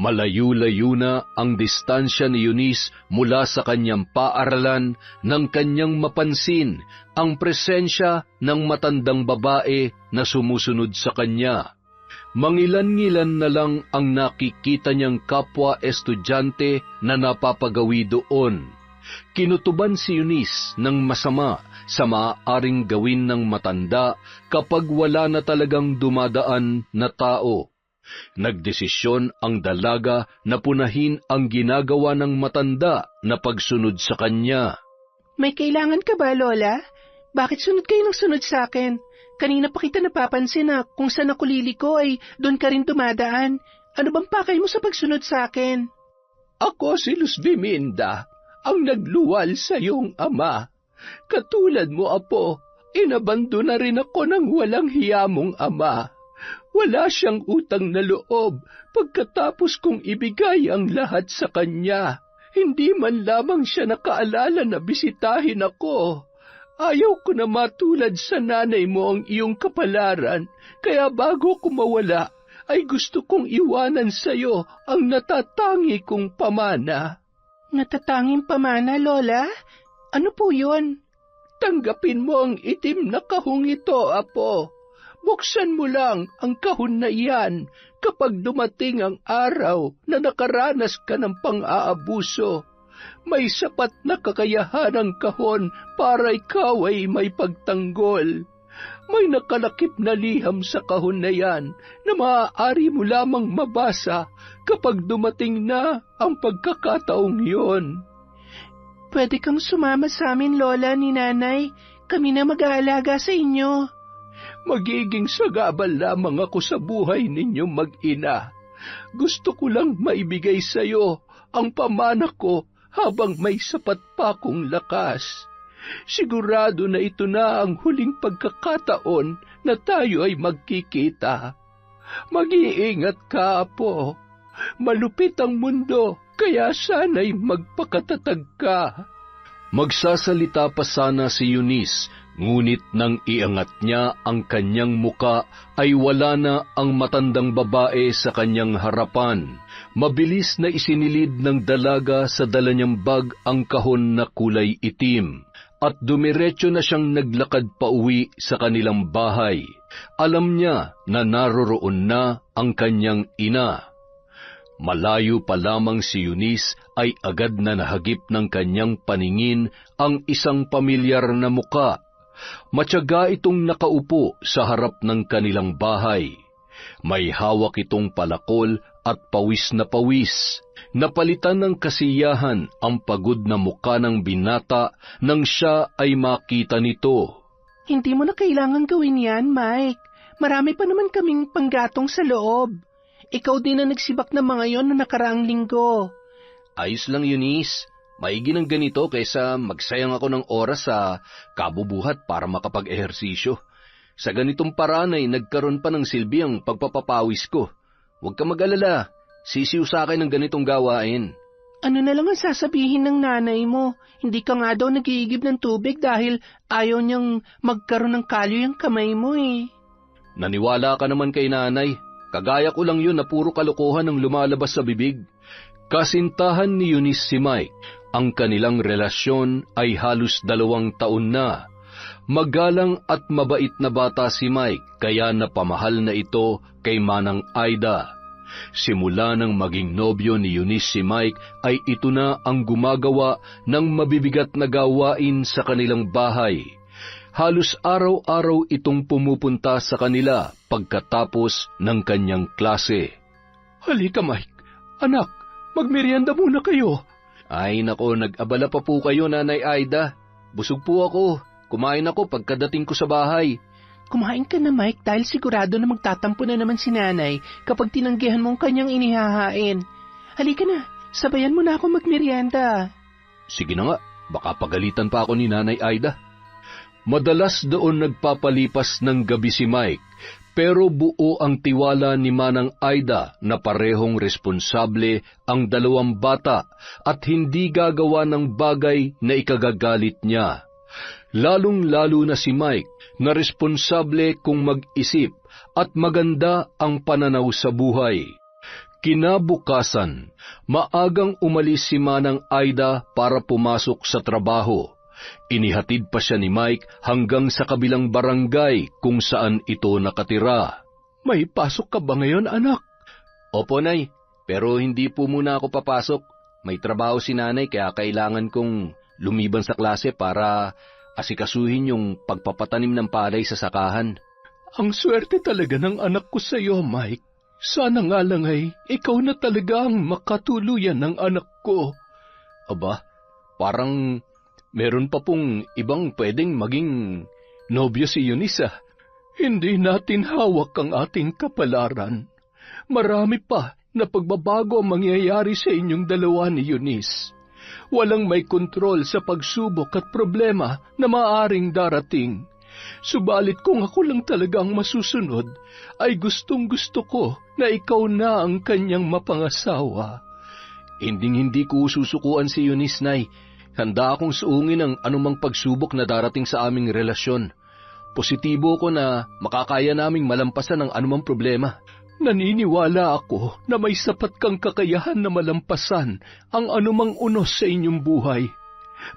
Malayo-layo na ang distansya ni Eunice mula sa kanyang paaralan nang kanyang mapansin ang presensya ng matandang babae na sumusunod sa kanya. Mangilan-ngilan na lang ang nakikita niyang kapwa estudyante na napapagawi doon. Kinutuban si Eunice ng masama sa maaaring gawin ng matanda kapag wala na talagang dumadaan na tao. Nagdesisyon ang dalaga na punahin ang ginagawa ng matanda na pagsunod sa kanya. May kailangan ka ba, Lola? Bakit sunod kayo ng sunod sa akin? Kanina pa kita napapansin na kung saan ako liliko ay doon ka rin dumadaan. Ano bang pakay mo sa pagsunod sa akin? Ako si Luz Biminda, ang nagluwal sa iyong ama. Katulad mo, apo, inabando na rin ako ng walang hiya mong ama. Wala siyang utang na loob pagkatapos kong ibigay ang lahat sa kanya. Hindi man lamang siya nakaalala na bisitahin ako. Ayaw ko na matulad sa nanay mo ang iyong kapalaran, kaya bago ko mawala, ay gusto kong iwanan sa iyo ang natatangi kong pamana. Natatanging pamana, Lola? Ano po yun? Tanggapin mo ang itim na kahong ito, apo. Buksan mo lang ang kahon na iyan kapag dumating ang araw na nakaranas ka ng pang-aabuso. May sapat na kakayahan ang kahon para ikaw ay may pagtanggol. May nakalakip na liham sa kahon na yan na maaari mo lamang mabasa kapag dumating na ang pagkakataong iyon. Pwede kang sumama sa amin, Lola ni Nanay. Kami na mag-aalaga sa inyo. Magiging sagabal lamang ako sa buhay ninyong mag-ina. Gusto ko lang maibigay sa'yo ang pamana ko habang may sapat pa akong lakas. Sigurado na ito na ang huling pagkakataon na tayo ay magkikita. Mag-iingat ka, Apo. Malupit ang mundo, kaya sana'y magpakatatag ka. Magsasalita pa sana si Eunice, ngunit nang iangat niya ang kanyang muka ay wala na ang matandang babae sa kanyang harapan. Mabilis na isinilid ng dalaga sa dala niyang bag ang kahon na kulay itim, at dumiretso na siyang naglakad pauwi sa kanilang bahay. Alam niya na naroroon na ang kanyang ina. Malayo pa lamang si Eunice ay agad na nahagip ng kanyang paningin ang isang pamilyar na muka. Matyaga itong nakaupo sa harap ng kanilang bahay. May hawak itong palakol at pawis na pawis. Napalitan ng kasiyahan ang pagod na muka ng binata nang siya ay makita nito. Hindi mo na kailangan gawin yan, Mike. Marami pa naman kaming panggatong sa loob. Ikaw din na nagsibak ng mga yon na nakaraang linggo. Ayos lang, Eunice. Maigi ng ganito kaysa magsayang ako ng oras sa kabubuhat para makapag-ehersisyo. Sa ganitong paraan ay nagkaroon pa ng silbi ang pagpapapawis ko. Huwag ka mag-alala. Sisiw sa akin ng ganitong gawain. Ano na lang ang sasabihin ng nanay mo? Hindi ka nga daw nag-iigib ng tubig dahil ayaw niyang magkaroon ng kalyo yung kamay mo eh. Naniwala ka naman kay nanay. Kagaya ko lang yun na puro kalokohan ang lumalabas sa bibig. Kasintahan ni Eunice si Mike. Ang kanilang relasyon ay halos 2 taon na. Magalang at mabait na bata si Mike, kaya napamahal na ito kay Manang Aida. Simula nang maging nobyo ni Eunice si Mike ay ito na ang gumagawa ng mabibigat na gawain sa kanilang bahay. Halos araw-araw itong pumupunta sa kanila pagkatapos ng kanyang klase. Halika, Mike. Anak, magmerienda muna kayo. Ay nako, nag-abala pa po kayo, Nanay Aida. Busog po ako. Kumain ako pagkadating ko sa bahay. Kumain ka na, Mike, dahil sigurado na magtatampo na naman si nanay kapag tinanggihan mong kanyang inihahain. Halika na, sabayan mo na ako magmerienda. Sige na nga, baka pagalitan pa ako ni Nanay Aida. Madalas doon nagpapalipas ng gabi si Mike, pero buo ang tiwala ni Manang Aida na parehong responsable ang 2 bata at hindi gagawa ng bagay na ikagagalit niya. Lalong-lalo na si Mike na responsable kung mag-isip at maganda ang pananaw sa buhay. Kinabukasan, maagang umalis si Manang Aida para pumasok sa trabaho. Inihatid pa siya ni Mike hanggang sa kabilang barangay kung saan ito nakatira. May pasok ka ba ngayon, anak? Opo, Nay, pero hindi po muna ako papasok. May trabaho si Nanay kaya kailangan kong lumiban sa klase para asikasuhin yung pagpapatanim ng palay sa sakahan. Ang swerte talaga ng anak ko sa iyo, Mike. Sana nga lang ay ikaw na talaga ang makatuluyan ng anak ko. Aba, parang meron pa pong ibang pwedeng maging nobyo si Eunice. Hindi natin hawak ang ating kapalaran. Marami pa na pagbabago ang mangyayari sa inyong dalawa ni Eunice. Walang may kontrol sa pagsubok at problema na maaring darating. Subalit kung ako lang talagang masusunod, ay gustong-gusto ko na ikaw na ang kanyang mapangasawa. Hinding-hindi ko susukuan si Eunice, Nay. Handa akong suungin ang anumang pagsubok na darating sa aming relasyon. Positibo ko na makakaya naming malampasan ang anumang problema. Naniniwala ako na may sapat kang kakayahan na malampasan ang anumang unos sa inyong buhay.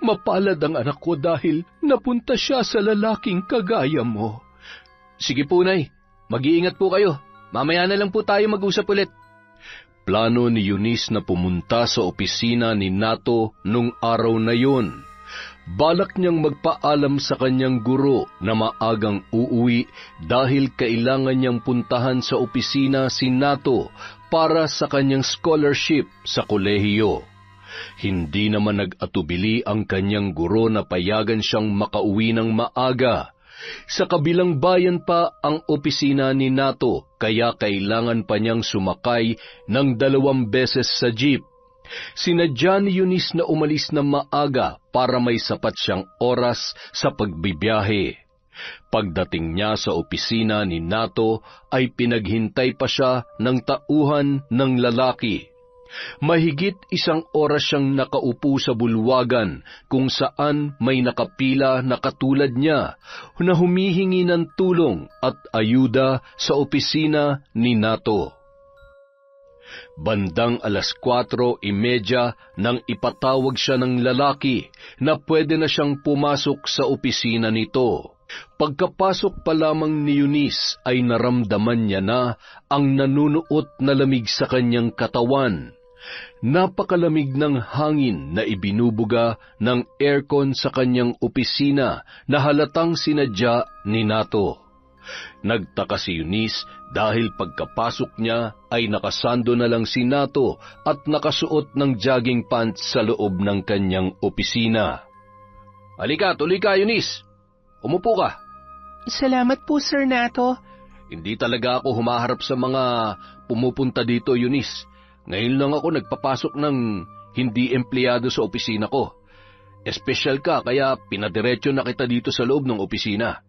Mapalad ang anak ko dahil napunta siya sa lalaking kagaya mo. Sige po, Nay. Mag-iingat po kayo. Mamaya na lang po tayo mag-usap ulit. Plano ni Eunice na pumunta sa opisina ni Nato nung araw na yun. Balak niyang magpaalam sa kanyang guro na maagang uuwi dahil kailangan niyang puntahan sa opisina si Nato para sa kanyang scholarship sa kolehiyo. Hindi naman nag-atubili ang kanyang guro na payagan siyang makauwi ng maaga. Sa kabilang bayan pa ang opisina ni Nato, kaya kailangan pa niyang sumakay ng 2 beses sa jeep. Sinadya ni Eunice na umalis na maaga para may sapat siyang oras sa pagbibiyahe. Pagdating niya sa opisina ni Nato ay pinaghintay pa siya ng tauhan ng lalaki. Mahigit 1 oras siyang nakaupo sa bulwagan kung saan may nakapila na katulad niya na humihingi ng tulong at ayuda sa opisina ni Nato. Bandang 4:30 nang ipatawag siya ng lalaki na pwede na siyang pumasok sa opisina nito. Pagkapasok pa lamang ni Eunice ay naramdaman niya na ang nanunuot na lamig sa kanyang katawan. Napakalamig ng hangin na ibinubuga ng aircon sa kanyang opisina na halatang sinadya ni Nato. Nagtaka si Eunice dahil pagkapasok niya ay nakasando na lang si Nato at nakasuot ng jogging pants sa loob ng kanyang opisina. "Halika, tuloy ka, Eunice. Umupo ka." Salamat po, Sir Nato. Hindi talaga ako humaharap sa mga pumupunta dito, Eunice. Ngayon lang ako nagpapasok ng hindi empleyado sa opisina ko. Espesyal ka, kaya pinadiretso na kita dito sa loob ng opisina.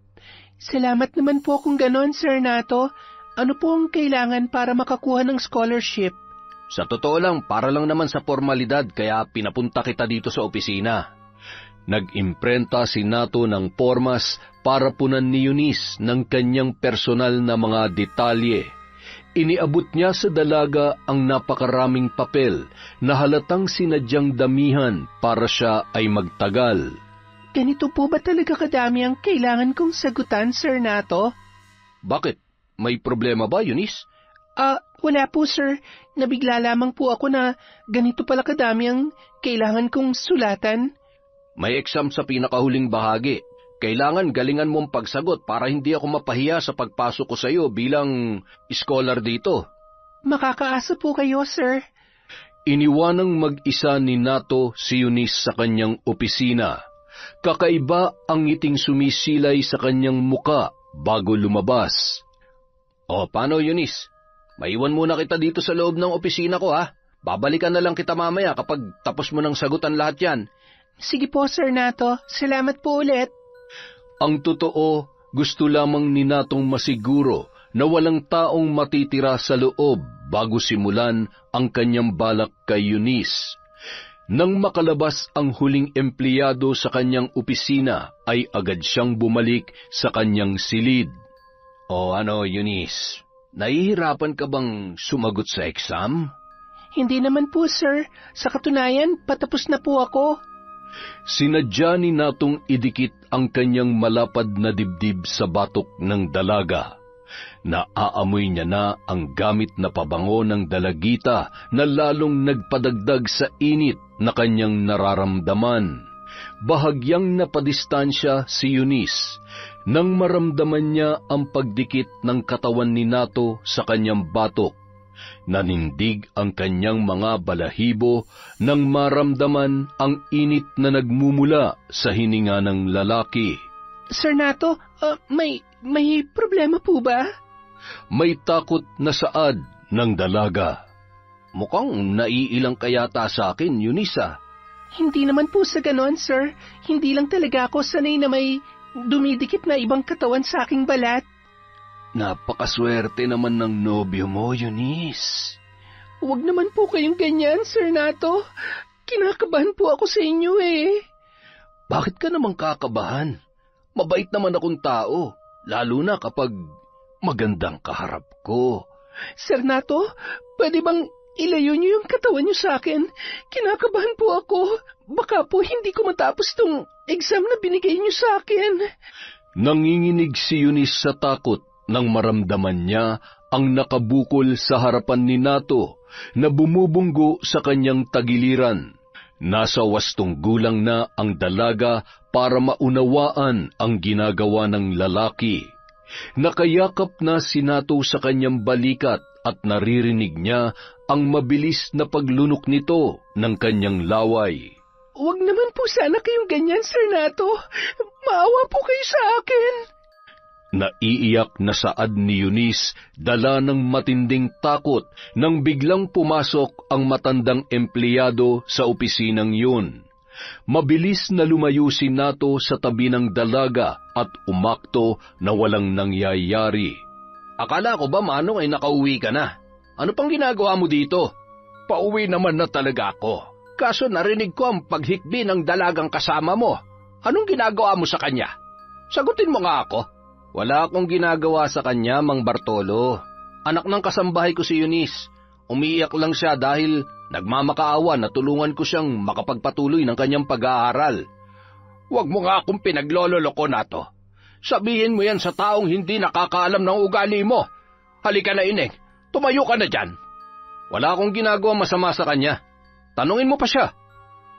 Salamat naman po kung ganon, Sir Nato. Ano po ang kailangan para makakuha ng scholarship? Sa totoo lang, para lang naman sa formalidad, kaya pinapunta kita dito sa opisina. Nag-imprenta si Nato ng pormas para punan ni Eunice ng kanyang personal na mga detalye. Iniabot niya sa dalaga ang napakaraming papel na halatang sinadyang damihan para siya ay magtagal. Ganito po ba talaga kadami ang kailangan kong sagutan, Sir Nato? Bakit? May problema ba, Eunice? Wala po, sir. Nabigla lamang po ako na ganito pala kadami ang kailangan kong sulatan. May exam sa pinakahuling bahagi. Kailangan galingan mong pagsagot para hindi ako mapahiya sa pagpasok ko sa iyo bilang scholar dito. Makakaasa po kayo, sir. Iniwanang mag-isa ni Nato si Eunice sa kanyang opisina. Kakaiba ang ngiting sumisilay sa kanyang muka bago lumabas. O, paano, Eunice? Maiwan muna kita dito sa loob ng opisina ko, ha? Babalikan na lang kita mamaya kapag tapos mo ng sagutan lahat yan. Sige po, Sir Nato. Salamat po ulit. Ang totoo, gusto lamang ni Natong masiguro na walang taong matitira sa loob bago simulan ang kanyang balak kay Eunice. Nang makalabas ang huling empleyado sa kanyang opisina, ay agad siyang bumalik sa kanyang silid. O ano, Eunice? Nahihirapan ka bang sumagot sa exam? Hindi naman po, sir. Sa katunayan, patapos na po ako. Sinadya ni Natong idikit ang kanyang malapad na dibdib sa batok ng dalaga. Naaamoy niya na ang gamit na pabango ng dalagita na lalong nagpadagdag sa init na kanyang nararamdaman. Bahagyang napadistansya si Eunice nang maramdaman niya ang pagdikit ng katawan ni Nato sa kanyang batok. Nanindig ang kanyang mga balahibo nang maramdaman ang init na nagmumula sa hininga ng lalaki. Sir Nato, may problema po ba? May takot na saad ng dalaga. Mukhang naiilang ka yata sa akin, Eunice. Hindi naman po sa ganon, sir. Hindi lang talaga ako sanay na may dumidikit na ibang katawan sa aking balat. Napakaswerte naman ng nobyo mo, Eunice. Huwag naman po kayong ganyan, Sir Nato. Kinakabahan po ako sa inyo eh. Bakit ka naman kakabahan? Mabait naman akong tao, lalo na kapag magandang kaharap ko. Sir Nato, pwede bang ilayo niyo yung katawan niyo sa akin? Kinakabahan po ako. Baka po hindi ko matapos tong exam na binigay niyo sa akin. Nanginginig si Eunice sa takot nang maramdaman niya ang nakabukol sa harapan ni Nato na bumubunggo sa kanyang tagiliran. Nasa 8 gulang na ang dalaga para maunawaan ang ginagawa ng lalaki. Nakayakap na si Nato sa kanyang balikat at naririnig niya ang mabilis na paglunok nito ng kanyang laway. Huwag naman po sana kayong ganyan, Sir Nato. Maawa po kayo sa akin. Naiiyak na saad ni Eunice, dala ng matinding takot nang biglang pumasok ang matandang empleyado sa opisinang yun. Mabilis na lumayo si Nato sa tabi ng dalaga at umakto na walang nangyayari. Akala ko ba, Manong, ay nakauwi ka na? Ano pang ginagawa mo dito? Pauwi naman na talaga ako. Kaso narinig ko ang paghikbi ng dalagang kasama mo. Anong ginagawa mo sa kanya? Sagutin mo nga ako. Wala akong ginagawa sa kanya, Mang Bartolo. Anak ng kasambahay ko si Eunice. Umiiyak lang siya dahil nagmamakaawa na tulungan ko siyang makapagpatuloy ng kanyang pag-aaral. Huwag mo nga akong pinaglololoko na to. Sabihin mo yan sa taong hindi nakakaalam ng ugali mo. Halika na, Ineng. Tumayo ka na dyan. Wala akong ginagawa masama sa kanya. Tanungin mo pa siya.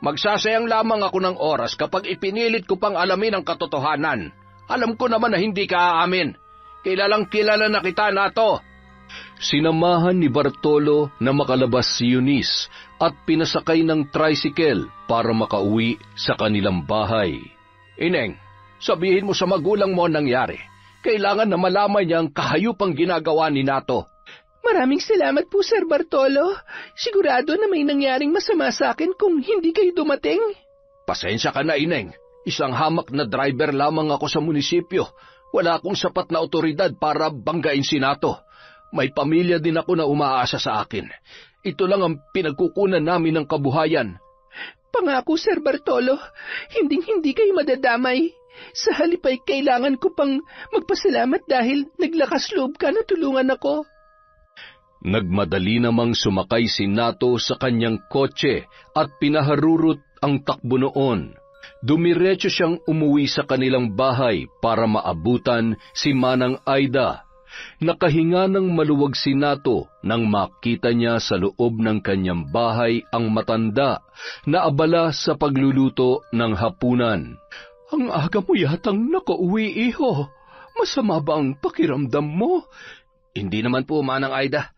Magsasayang lamang ako ng oras kapag ipinilit ko pang alamin ang katotohanan. Alam ko naman na hindi ka aamin. Kilalang kilala na kita, Nato. Sinamahan ni Bartolo na makalabas si Eunice at pinasakay ng tricycle para makauwi sa kanilang bahay. Ineng, sabihin mo sa magulang mo ang nangyari. Kailangan na malaman niya ang kahayupang ginagawa ni Nato. Maraming salamat po, Sir Bartolo. Sigurado na may nangyaring masama sa akin kung hindi kayo dumating. Pasensya ka na, Ineng. Isang hamak na driver lamang ako sa munisipyo. Wala akong sapat na otoridad para banggain si Nato. May pamilya din ako na umaasa sa akin. Ito lang ang pinagkukunan namin ng kabuhayan. Pangako, Sir Bartolo, hindi kayo madadamay. Sa halip ay kailangan ko pang magpasalamat dahil naglakas loob ka na tulungan ako. Nagmadali namang sumakay si Nato sa kanyang kotse at pinaharurot ang takbo noon. Dumiretso siyang umuwi sa kanilang bahay para maabutan si Manang Aida. Nakahinga ng maluwag si Nato nang makita niya sa loob ng kanyang bahay ang matanda na abala sa pagluluto ng hapunan. Ang aga mo yatang nakauwi, iho. Masama ba ang pakiramdam mo? Hindi naman po, Manang Aida.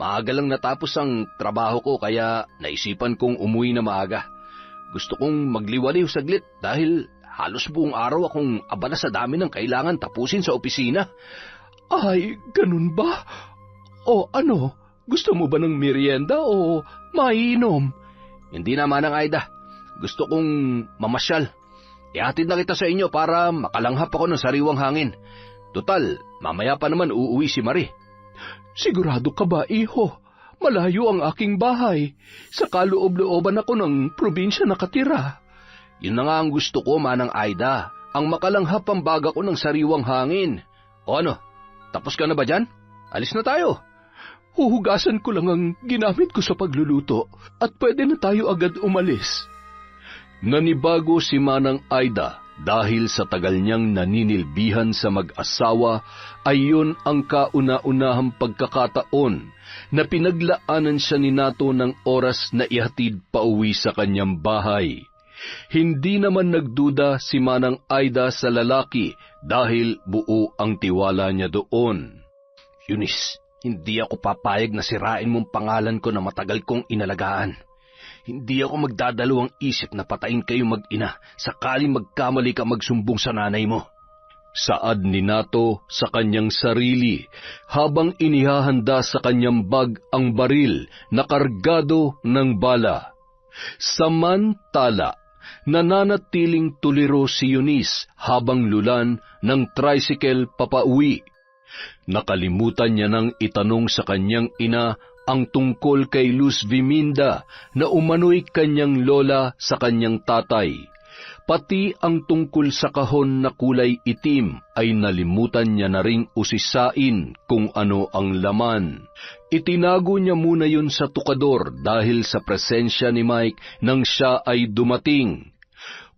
Maaga lang natapos ang trabaho ko kaya naisipan kong umuwi na maaga. Gusto kong magliwaliw saglit dahil halos buong araw akong abala sa dami ng kailangan tapusin sa opisina. Ay, ganun ba? O ano, gusto mo ba ng merienda o mainom? Hindi na, Manang Aida. Gusto kong mamasyal. Ihatid na kita sa inyo para makalanghap ako ng sariwang hangin. Tutal, mamaya pa naman uuwi si Marie. Sigurado ka ba, iho? Malayo ang aking bahay. Sa kaloob-looban ako ng probinsya nakatira. Yun na nga ang gusto ko, Manang Aida. Ang makalanghap ang baga ko ng sariwang hangin. O ano, tapos ka na ba dyan? Alis na tayo. Huhugasan ko lang ang ginamit ko sa pagluluto at pwede na tayo agad umalis. Nanibago si Manang Aida dahil sa tagal niyang naninilbihan sa mag-asawa ay yun ang kauna-unahang pagkakataon na pinaglaanan siya ni Nato ng oras na ihatid pauwi sa kanyang bahay. Hindi naman nagduda si Manang Aida sa lalaki dahil buo ang tiwala niya doon. Eunice, hindi ako papayag na sirain mong pangalan ko na matagal kong inalagaan. Hindi ako magdadalawang isip na patayin kayo mag-ina sakaling magkamali ka magsumbong sa nanay mo. Saad ni Nato sa kanyang sarili habang inihahanda sa kanyang bag ang baril na kargado ng bala. Samantala, nananatiling tuliro si Eunice habang lulan ng tricycle papauwi. Nakalimutan niya nang itanong sa kanyang ina ang tungkol kay Luz Viminda na umano'y kanyang lola sa kanyang tatay. Pati ang tungkol sa kahon na kulay itim ay nalimutan niya na ring usisain kung ano ang laman. Itinago niya muna yun sa tukador dahil sa presensya ni Mike nang siya ay dumating.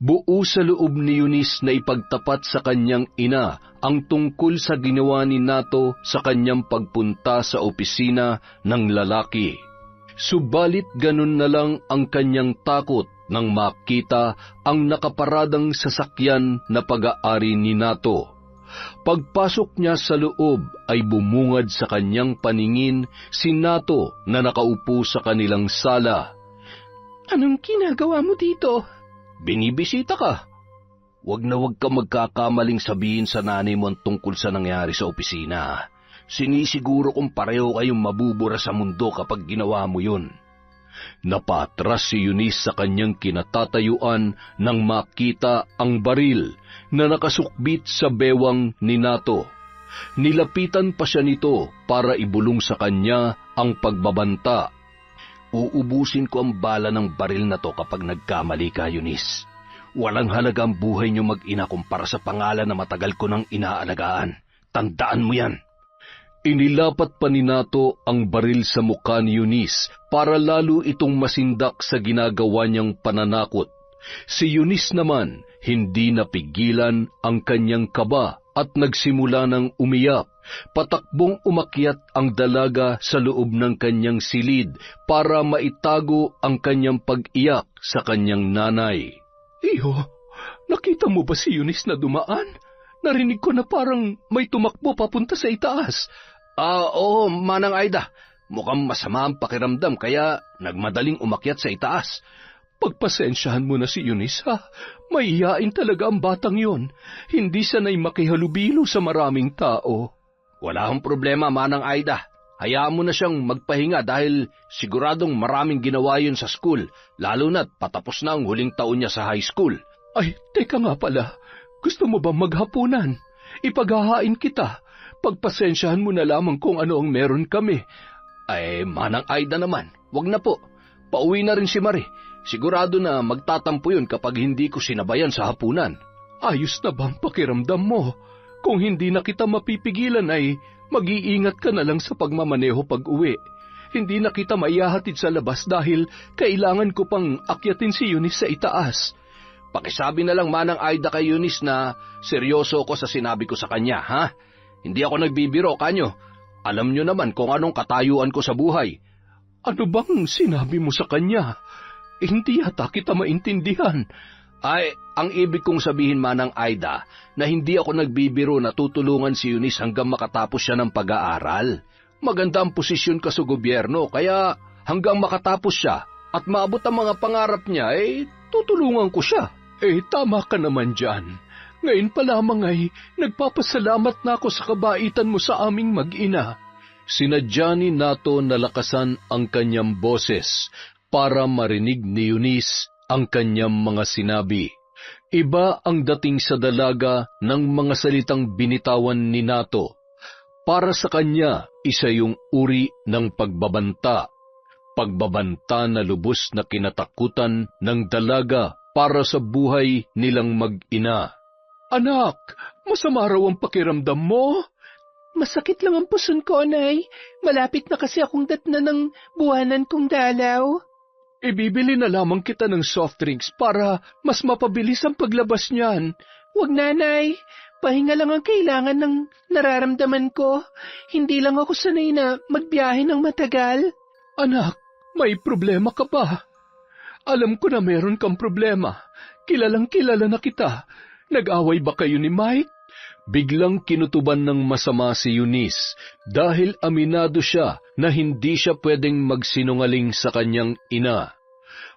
Buo sa loob ni Eunice na ipagtapat sa kanyang ina ang tungkol sa ginawa ni Nato sa kanyang pagpunta sa opisina ng lalaki. Subalit ganun na lang ang kanyang takot nang makita ang nakaparadang sasakyan na pag-aari ni Nato. Pagpasok niya sa loob ay bumungad sa kanyang paningin si Nato na nakaupo sa kanilang sala. Anong ginagawa mo dito? Binibisita ka. wag ka magkakamaling sabihin sa nanay mo ang tungkol sa nangyari sa opisina. Sinisiguro kong pareho kayong mabubura sa mundo kapag ginawa mo yun. Napatras si Eunice sa kanyang kinatatayuan nang makita ang baril na nakasukbit sa bewang ni Nato. Nilapitan pa siya nito para ibulong sa kanya ang pagbabanta. Uubusin ko ang bala ng baril na to kapag nagkamali ka, Eunice. Walang halaga ang buhay niyo mag-ina kumpara sa pangalan na matagal ko nang inaalagaan. Tandaan mo yan. Inilapat pa ni Nato ang baril sa mukha ni Eunice para lalo itong masindak sa ginagawa niyang pananakot. Si Eunice naman hindi napigilan ang kanyang kaba at nagsimula ng umiyak. Patakbong umakyat ang dalaga sa loob ng kanyang silid para maitago ang kanyang pag-iyak sa kanyang nanay. Iyo, nakita mo ba si Eunice na dumaan? Narinig ko na parang may tumakbo papunta sa itaas. Oo, Manang Aida. Mukhang masama ang pakiramdam kaya nagmadaling umakyat sa itaas. Pagpasensyahan mo na si Eunice, ha? Mahihain talaga ang batang yon. Hindi sanay makihalubilo sa maraming tao. Wala akong problema, Manang Aida. Hayaan mo na siyang magpahinga dahil siguradong maraming ginawa yun sa school, lalo na't patapos na ang huling taon niya sa high school. Ay, teka nga pala. Gusto mo ba maghapunan? Ipaghahain kita. Pagpasensyahan mo na lamang kung ano ang meron kami. Ay, Manang Aida naman, wag na po. Pauwi na rin si Marie. Sigurado na magtatampo yun kapag hindi ko sinabayan sa hapunan. Ayos na bang pakiramdam mo? Kung hindi na kita mapipigilan ay mag-iingat ka na lang sa pagmamaneho pag-uwi. Hindi na kita maihahatid sa labas dahil kailangan ko pang akyatin si Eunice sa itaas. Pakisabi na lang, Manang Aida, kay Eunice na seryoso ko sa sinabi ko sa kanya, ha? Hindi ako nagbibiro, kanyo. Alam nyo naman kung anong katayuan ko sa buhay. Ano bang sinabi mo sa kanya? Hindi yata kita maintindihan. Ay, ang ibig kong sabihin, Manang Aida, na hindi ako nagbibiro na tutulungan si Eunice hanggang makatapos siya ng pag-aaral. Maganda ang posisyon ka sa gobyerno, kaya hanggang makatapos siya at maabot ang mga pangarap niya, tutulungan ko siya. Tama ka naman dyan. Ngayon pa lamang ay nagpapasalamat na ako sa kabaitan mo sa aming mag-ina. Sinadya ni Nato na lakasan ang kanyang boses para marinig ni Eunice ang kanyang mga sinabi. Iba ang dating sa dalaga ng mga salitang binitawan ni Nato. Para sa kanya, isa yung uri ng pagbabanta. Pagbabanta na lubos na kinatakutan ng dalaga para sa buhay nilang mag-ina. Anak, masama raw ang pakiramdam mo? Masakit lang ang puson ko, Nay. Malapit na kasi akong datna ng buwanan kong dalaw. Ibibili na lamang kita ng soft drinks para mas mapabilis ang paglabas niyan. Wag, Nanay. Pahinga lang ang kailangan ng nararamdaman ko. Hindi lang ako sanay na magbiyahe ng matagal. Anak, may problema ka ba? Alam ko na meron kang problema. Kilalang kilala na kita. Nag-away ba kayo ni Mike? Biglang kinutuban ng masama si Eunice dahil aminado siya na hindi siya pwedeng magsinungaling sa kanyang ina.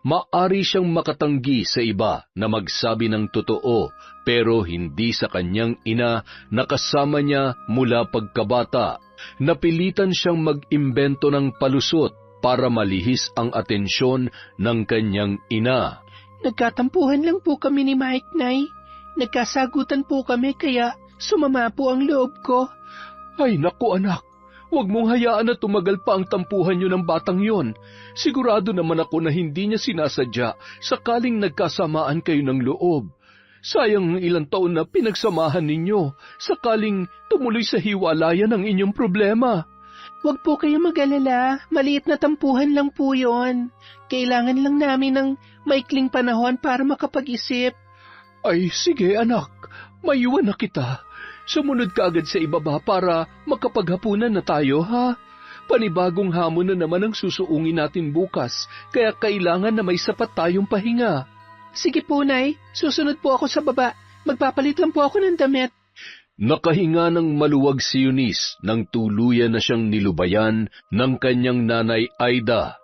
Maari siyang makatanggi sa iba na magsabi ng totoo pero hindi sa kanyang ina na kasama niya mula pagkabata. Napilitan siyang mag-imbento ng palusot para malihis ang atensyon ng kanyang ina. Nagkatampuhan lang po kami ni Mike, Nay. Nagkasagutan po kami kaya sumama po ang loob ko. Ay naku anak, huwag mong hayaan na tumagal pa ang tampuhan niyo ng batang yon. Sigurado naman ako na hindi niya sinasadya sakaling nagkasamaan kayo ng loob. Sayang ang ilang taon na pinagsamahan ninyo sakaling tumuloy sa hiwalayan ang inyong problema. Huwag po kayo mag-alala, maliit na tampuhan lang po yon. Kailangan lang namin ng maikling panahon para makapag-isip. Ay, sige anak, maiwan na kita. Sumunod ka agad sa ibaba para makapaghapunan na tayo, ha? Panibagong hamon na naman ang susuungin natin bukas, kaya kailangan na may sapat tayong pahinga. Sige po, Nay. Susunod po ako sa baba. Magpapalit lang po ako ng damit. Nakahinga ng maluwag si Eunice nang tuluyan na siyang nilubayan ng kanyang nanay Aida.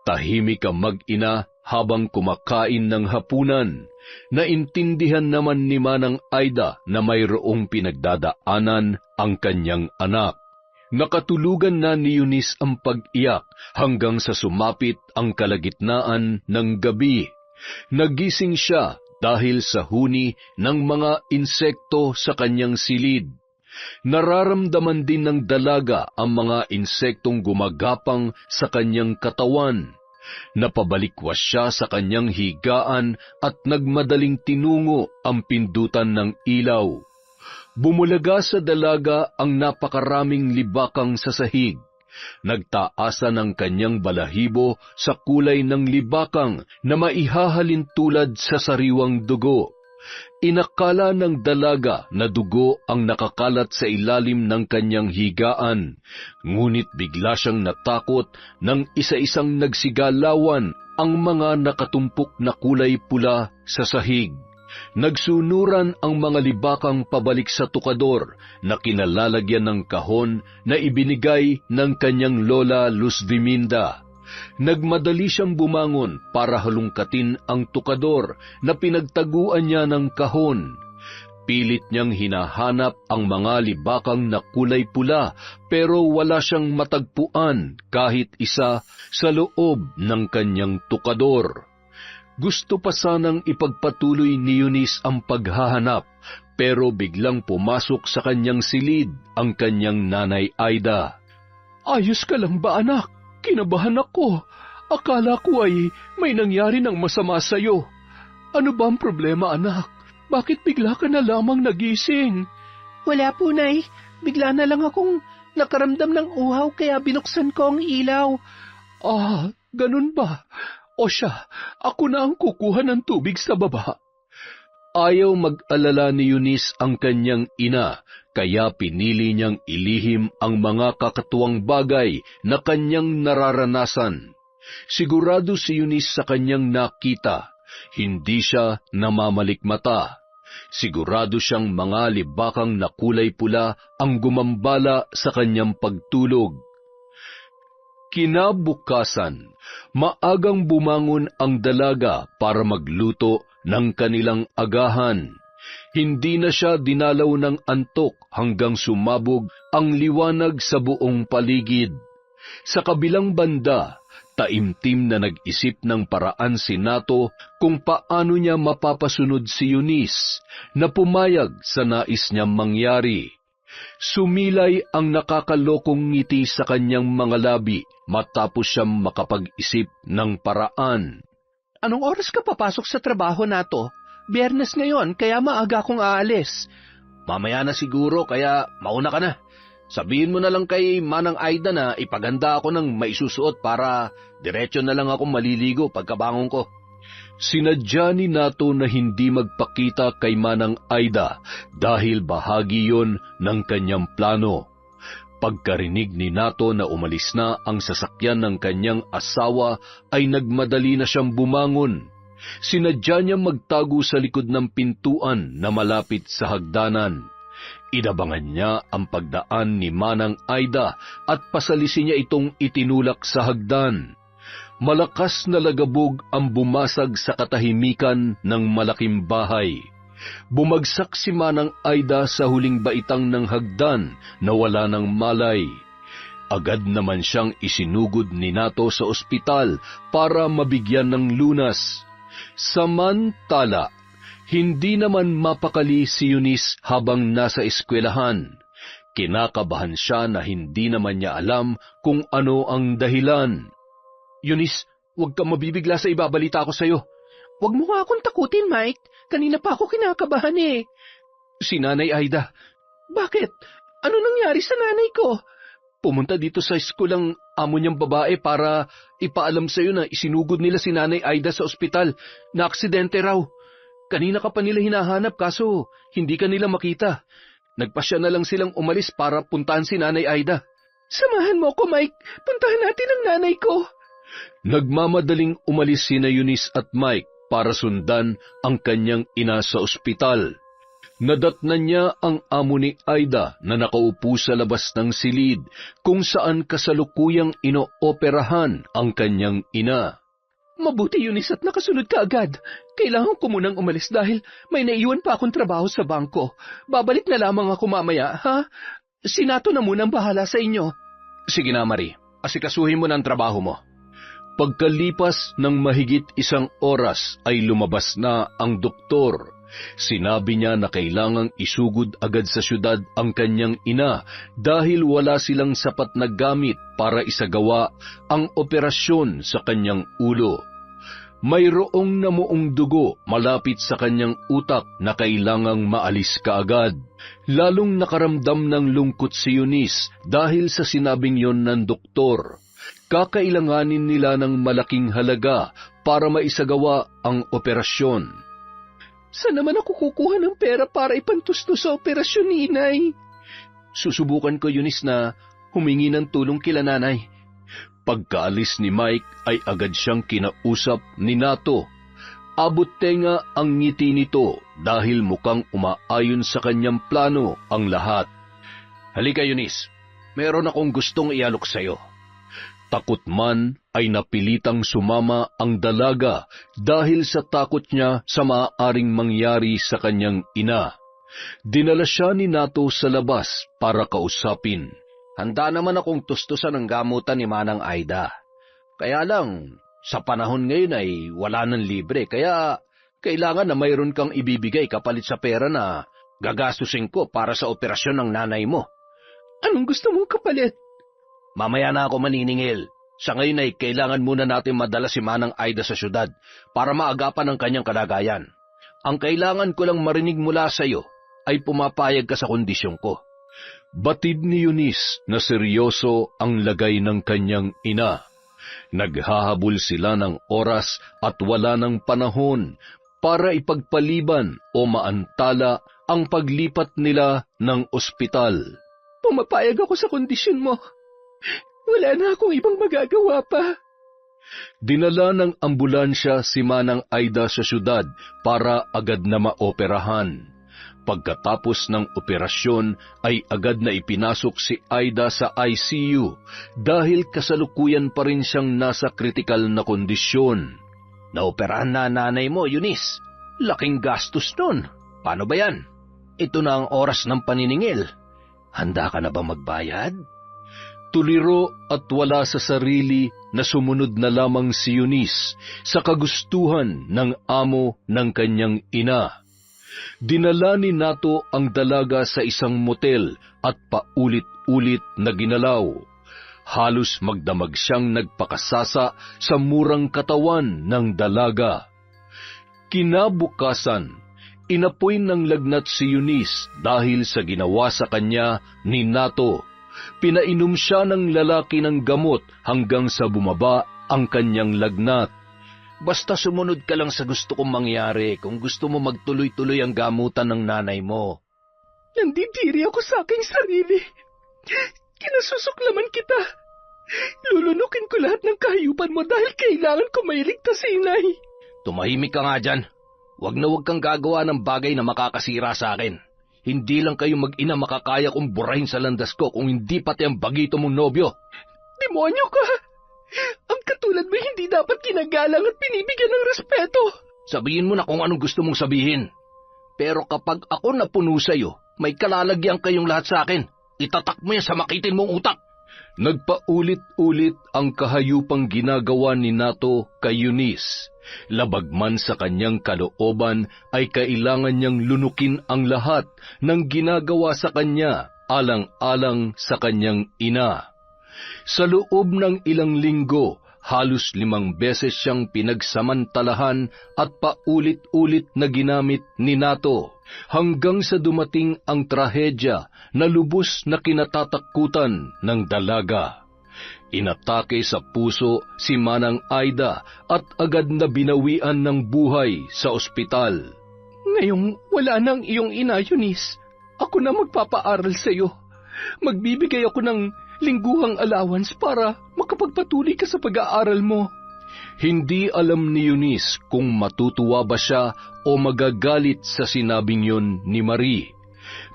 Tahimik ang mag-ina habang kumakain ng hapunan. Naintindihan naman ni Manang Aida na mayroong pinagdadaanan ang kanyang anak. Nakatulugan na ni Eunice ang pag-iyak hanggang sa sumapit ang kalagitnaan ng gabi. Nagising siya dahil sa huni ng mga insekto sa kanyang silid. Nararamdaman din ng dalaga ang mga insektong gumagapang sa kanyang katawan. Napabalikwas siya sa kanyang higaan at nagmadaling tinungo ang pindutan ng ilaw. Bumulaga sa dalaga ang napakaraming libakang sa sahig. Nagtaasa ng kanyang balahibo sa kulay ng libakang na maihahalin tulad sa sariwang dugo. Inakala ng dalaga na dugo ang nakakalat sa ilalim ng kanyang higaan, ngunit bigla siyang natakot nang isa-isang nagsigalawan ang mga nakatumpok na kulay pula sa sahig. Nagsunuran ang mga libakang pabalik sa tukador na kinalalagyan ng kahon na ibinigay ng kanyang lola Luz Viminda. Nagmadali siyang bumangon para halungkatin ang tukador na pinagtaguan niya ng kahon. Pilit niyang hinahanap ang mga libakang na kulay pula pero wala siyang matagpuan kahit isa sa loob ng kanyang tukador. Gusto pa sanang ipagpatuloy ni Eunice ang paghahanap, pero biglang pumasok sa kanyang silid ang kanyang nanay Aida. Ayos ka lang ba, anak? Kinabahan ako. Akala ko ay may nangyari ng masama sa'yo. Ano ba ang problema, anak? Bakit bigla ka na lamang nagising? Wala po, Nay. Bigla na lang akong nakaramdam ng uhaw kaya binuksan ko ang ilaw. Ah, ganun ba? O siya, ako na ang kukuha ng tubig sa baba. Ayaw mag-alala ni Eunice ang kanyang ina, kaya pinili niyang ilihim ang mga kakatuwang bagay na kanyang nararanasan. Sigurado si Eunice sa kanyang nakita, hindi siya namamalikmata. Sigurado siyang mga libakang na kulay pula ang gumambala sa kanyang pagtulog. Kinabukasan, maagang bumangon ang dalaga para magluto ng kanilang agahan. Hindi na siya dinalaw ng antok hanggang sumabog ang liwanag sa buong paligid. Sa kabilang banda, taimtim na nag-isip ng paraan si Nato kung paano niya mapapasunod si Eunice na pumayag sa nais niyang mangyari. Sumilay ang nakakalokong ngiti sa kanyang mga labi matapos siyang makapag-isip ng paraan. Anong oras ka papasok sa trabaho, Nato? Biyernes ngayon, kaya maaga akong aalis. Mamaya na siguro, kaya mauna ka na. Sabihin mo na lang kay Manang Aida na ipaganda ako ng maisusuot para diretso na lang ako maliligo pagkabangon ko. Sinadya ni Nato na hindi magpakita kay Manang Aida dahil bahagi yon ng kanyang plano. Pagkarinig ni Nato na umalis na ang sasakyan ng kanyang asawa ay nagmadali na siyang bumangon. Sinadya niya magtago sa likod ng pintuan na malapit sa hagdanan. Inabangan niya ang pagdaan ni Manang Aida at pasalisin niya itong itinulak sa hagdan. Malakas na lagabog ang bumasag sa katahimikan ng malaking bahay. Bumagsak si Manang Aida sa huling baitang ng hagdan na wala ng malay. Agad naman siyang isinugod ni Nato sa ospital para mabigyan ng lunas. Samantala, hindi naman mapakali si Eunice habang nasa eskwelahan. Kinakabahan siya na hindi naman niya alam kung ano ang dahilan. Eunice, huwag kang mabibigla sa ibabalita ko sa'yo. Huwag mo nga akong takutin, Mike. Kanina pa ako kinakabahan eh. Si Nanay Aida. Bakit? Ano nangyari sa nanay ko? Pumunta dito sa school ang amo niyang babae para ipaalam sa'yo na isinugod nila si Nanay Aida sa ospital na aksidente raw. Kanina ka pa nila hinahanap kaso hindi ka nila makita. Nagpasya na lang silang umalis para puntahan si Nanay Aida. Samahan mo ko, Mike. Puntahan natin ang nanay ko. Nagmamadaling umalis sina Eunice at Mike para sundan ang kanyang ina sa ospital. Nadatnan niya ang amo ni Aida na nakaupo sa labas ng silid kung saan kasalukuyang inooperahan ang kanyang ina. Mabuti, Eunice, at nakasunod ka agad. Kailangan ko munang umalis dahil may naiwan pa akong trabaho sa bangko. Babalik na lamang ako mamaya, ha? Si Nato na munang bahala sa inyo. Sige na, Marie. Asikasuhin mo ng trabaho mo. Pagkalipas ng mahigit 1 oras ay lumabas na ang doktor. Sinabi niya na kailangang isugod agad sa syudad ang kanyang ina dahil wala silang sapat na gamit para isagawa ang operasyon sa kanyang ulo. Mayroong namuong dugo malapit sa kanyang utak na kailangang maalis kaagad. Lalong nakaramdam ng lungkot si Eunice dahil sa sinabing yon ng doktor. Kakailanganin nila ng malaking halaga para maisagawa ang operasyon. Saan naman ako kukuha ng pera para ipantustos sa operasyon ni Inay? Susubukan ko, Eunice, na humingi ng tulong kila nanay. Pagkaalis ni Mike ay agad siyang kinausap ni Nato. Abot tenga ang ngiti nito dahil mukhang umaayon sa kanyang plano ang lahat. Halika, Eunice. Meron akong gustong ialok sa'yo. Takot man ay napilitang sumama ang dalaga dahil sa takot niya sa maaaring mangyari sa kanyang ina. Dinala siya ni Nato sa labas para kausapin. Handa naman akong tustusan ng gamutan ni Manang Aida. Kaya lang, sa panahon ngayon ay wala nang libre, kaya kailangan na mayroon kang ibibigay kapalit sa pera na gagastusin ko para sa operasyon ng nanay mo. Anong gusto mong kapalit? Mamaya na ako maniningil. Sa ngayon ay kailangan muna natin madala si Manang Aida sa syudad para maagapan ang kanyang kalagayan. Ang kailangan ko lang marinig mula sa iyo ay pumapayag ka sa kondisyon ko. Batid ni Eunice na seryoso ang lagay ng kanyang ina. Naghahabol sila ng oras at wala ng panahon para ipagpaliban o maantala ang paglipat nila ng ospital. Pumapayag ako sa kondisyon mo. Wala na akong ibang magagawa pa. Dinala ng ambulansya si Manang Aida sa syudad para agad na maoperahan. Pagkatapos ng operasyon ay agad na ipinasok si Aida sa ICU dahil kasalukuyan pa rin siyang nasa kritikal na kondisyon. Naoperahan na nanay mo, Eunice. Laking gastos nun. Paano ba yan? Ito na ang oras ng paniningil. Handa ka na ba magbayad? Tuliro at wala sa sarili na sumunod na lamang si Eunice sa kagustuhan ng amo ng kanyang ina. Dinala ni Nato ang dalaga sa isang motel at paulit-ulit na ginalaw. Halos magdamag siyang nagpakasasa sa murang katawan ng dalaga. Kinabukasan, inapoy ng lagnat si Eunice dahil sa ginawa sa kanya ni Nato. Pinainom siya ng lalaki ng gamot hanggang sa bumaba ang kanyang lagnat. Basta sumunod ka lang sa gusto kong mangyari kung gusto mo magtuloy-tuloy ang gamutan ng nanay mo. Nandidiri ako sa aking sarili. Kinasusuklaman kita. Lulunukin ko lahat ng kahayupan mo dahil kailangan ko mailigtas si Inay. Tumahimik ka nga dyan. Huwag na huwag kang gagawa ng bagay na makakasira sa akin. Hindi lang kayo mag-ina makakaya kong burahin sa landas ko kung hindi pati ang bagito mong nobyo. Demonyo ka! Ang katulad mo hindi dapat ginagalang at binibigyan ng respeto. Sabihin mo na kung anong gusto mong sabihin. Pero kapag ako napuno sa'yo, may kalalagyan kayong lahat sa akin. Itatak mo yan sa makitin mong utak. Nagpaulit-ulit ang kahayupang ginagawa ni Nato kay Eunice. Labag man sa kanyang kalooban ay kailangan niyang lunukin ang lahat ng ginagawa sa kanya alang-alang sa kanyang ina. Sa loob ng ilang linggo, halos 5 beses siyang pinagsamantalahan at paulit-ulit na ginamit ni Nato hanggang sa dumating ang trahedya na lubos na kinatatakutan ng dalaga. Inatake sa puso si Manang Aida at agad na binawian ng buhay sa ospital. Ngayong wala nang iyong ina, Eunice, ako na magpapaaral sa iyo. Magbibigay ako ng lingguhang allowance para makapagpatuloy ka sa pag-aaral mo. Hindi alam ni Eunice kung matutuwa ba siya o magagalit sa sinabing yun ni Marie.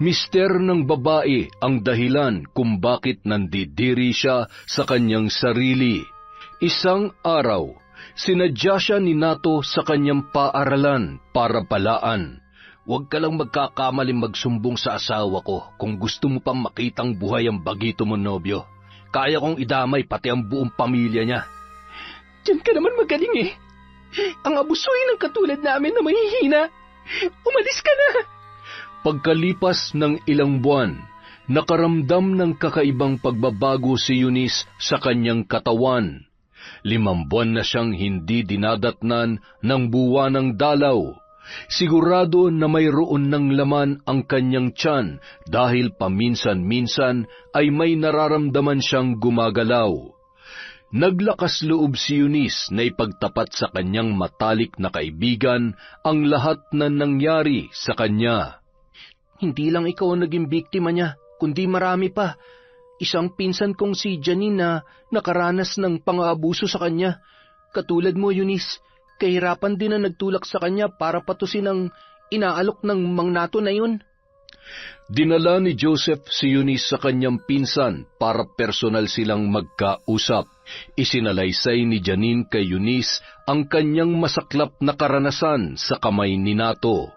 Mister ng babae ang dahilan kung bakit nandidiri siya sa kanyang sarili. Isang araw, Sinadya siya ni Nato sa kanyang paaralan para balaan. Huwag ka lang magkakamaling magsumbong sa asawa ko kung gusto mo pang makitang buhay ang bagito mo, nobyo. Kaya kong idamay pati ang buong pamilya niya. Diyan ka naman magaling eh. Ang abusuhin ng katulad namin na mahihina. Umalis ka na! Pagkalipas ng ilang buwan, nakaramdam ng kakaibang pagbabago si Eunice sa kanyang katawan. 5 buwan na siyang hindi dinadatnan ng buwanang dalaw. Sigurado na mayroon ng laman ang kanyang tiyan dahil paminsan-minsan ay may nararamdaman siyang gumagalaw. Naglakas loob si Eunice na ipagtapat sa kanyang matalik na kaibigan ang lahat na nangyari sa kanya. Hindi lang ikaw ang naging biktima niya, kundi marami pa. Isang pinsan kong si Janine na nakaranas ng pang-aabuso sa kanya. Katulad mo, Eunice, kahirapan din na nagtulak sa kanya para patusin ang inaalok ng Mang Nato na yun. Dinala ni Joseph si Eunice sa kanyang pinsan para personal silang magkausap. Isinalaysay ni Janine kay Eunice ang kanyang masaklap na karanasan sa kamay ni Nato.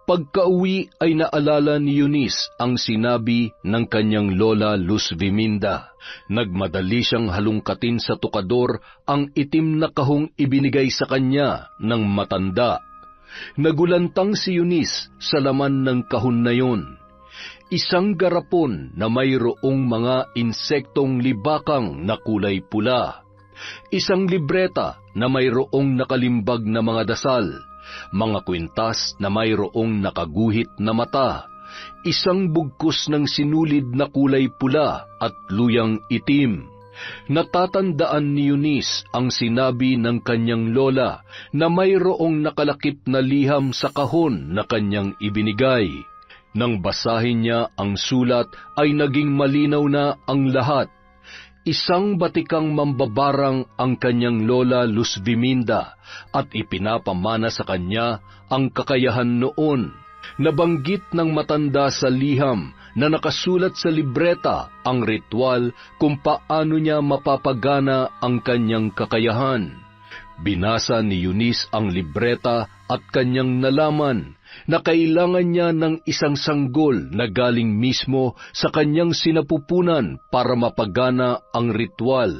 Pagkauwi ay naalala ni Eunice ang sinabi ng kanyang lola Luz Viminda. Nagmadali siyang halungkatin sa tukador ang itim na kahong ibinigay sa kanya ng matanda. Nagulantang si Eunice sa laman ng kahon na yun. Isang garapon na mayroong mga insektong libakang na kulay pula. Isang libreta na mayroong nakalimbag na mga dasal. Mga kwintas na mayroong nakaguhit na mata. Isang bugkos ng sinulid na kulay pula at luyang itim. Natatandaan ni Eunice ang sinabi ng kanyang lola na mayroong nakalakip na liham sa kahon na kanyang ibinigay. Nang basahin niya ang sulat ay naging malinaw na ang lahat. Isang batikang mambabarang ang kanyang lola Luz Viminda at ipinapamana sa kanya ang kakayahan noon. Nabanggit ng matanda sa liham na nakasulat sa libreta ang ritual kung paano niya mapapagana ang kanyang kakayahan. Binasa ni Eunice ang libreta at kanyang nalaman na kailangan niya ng isang sanggol na galing mismo sa kanyang sinapupunan para mapagana ang ritual.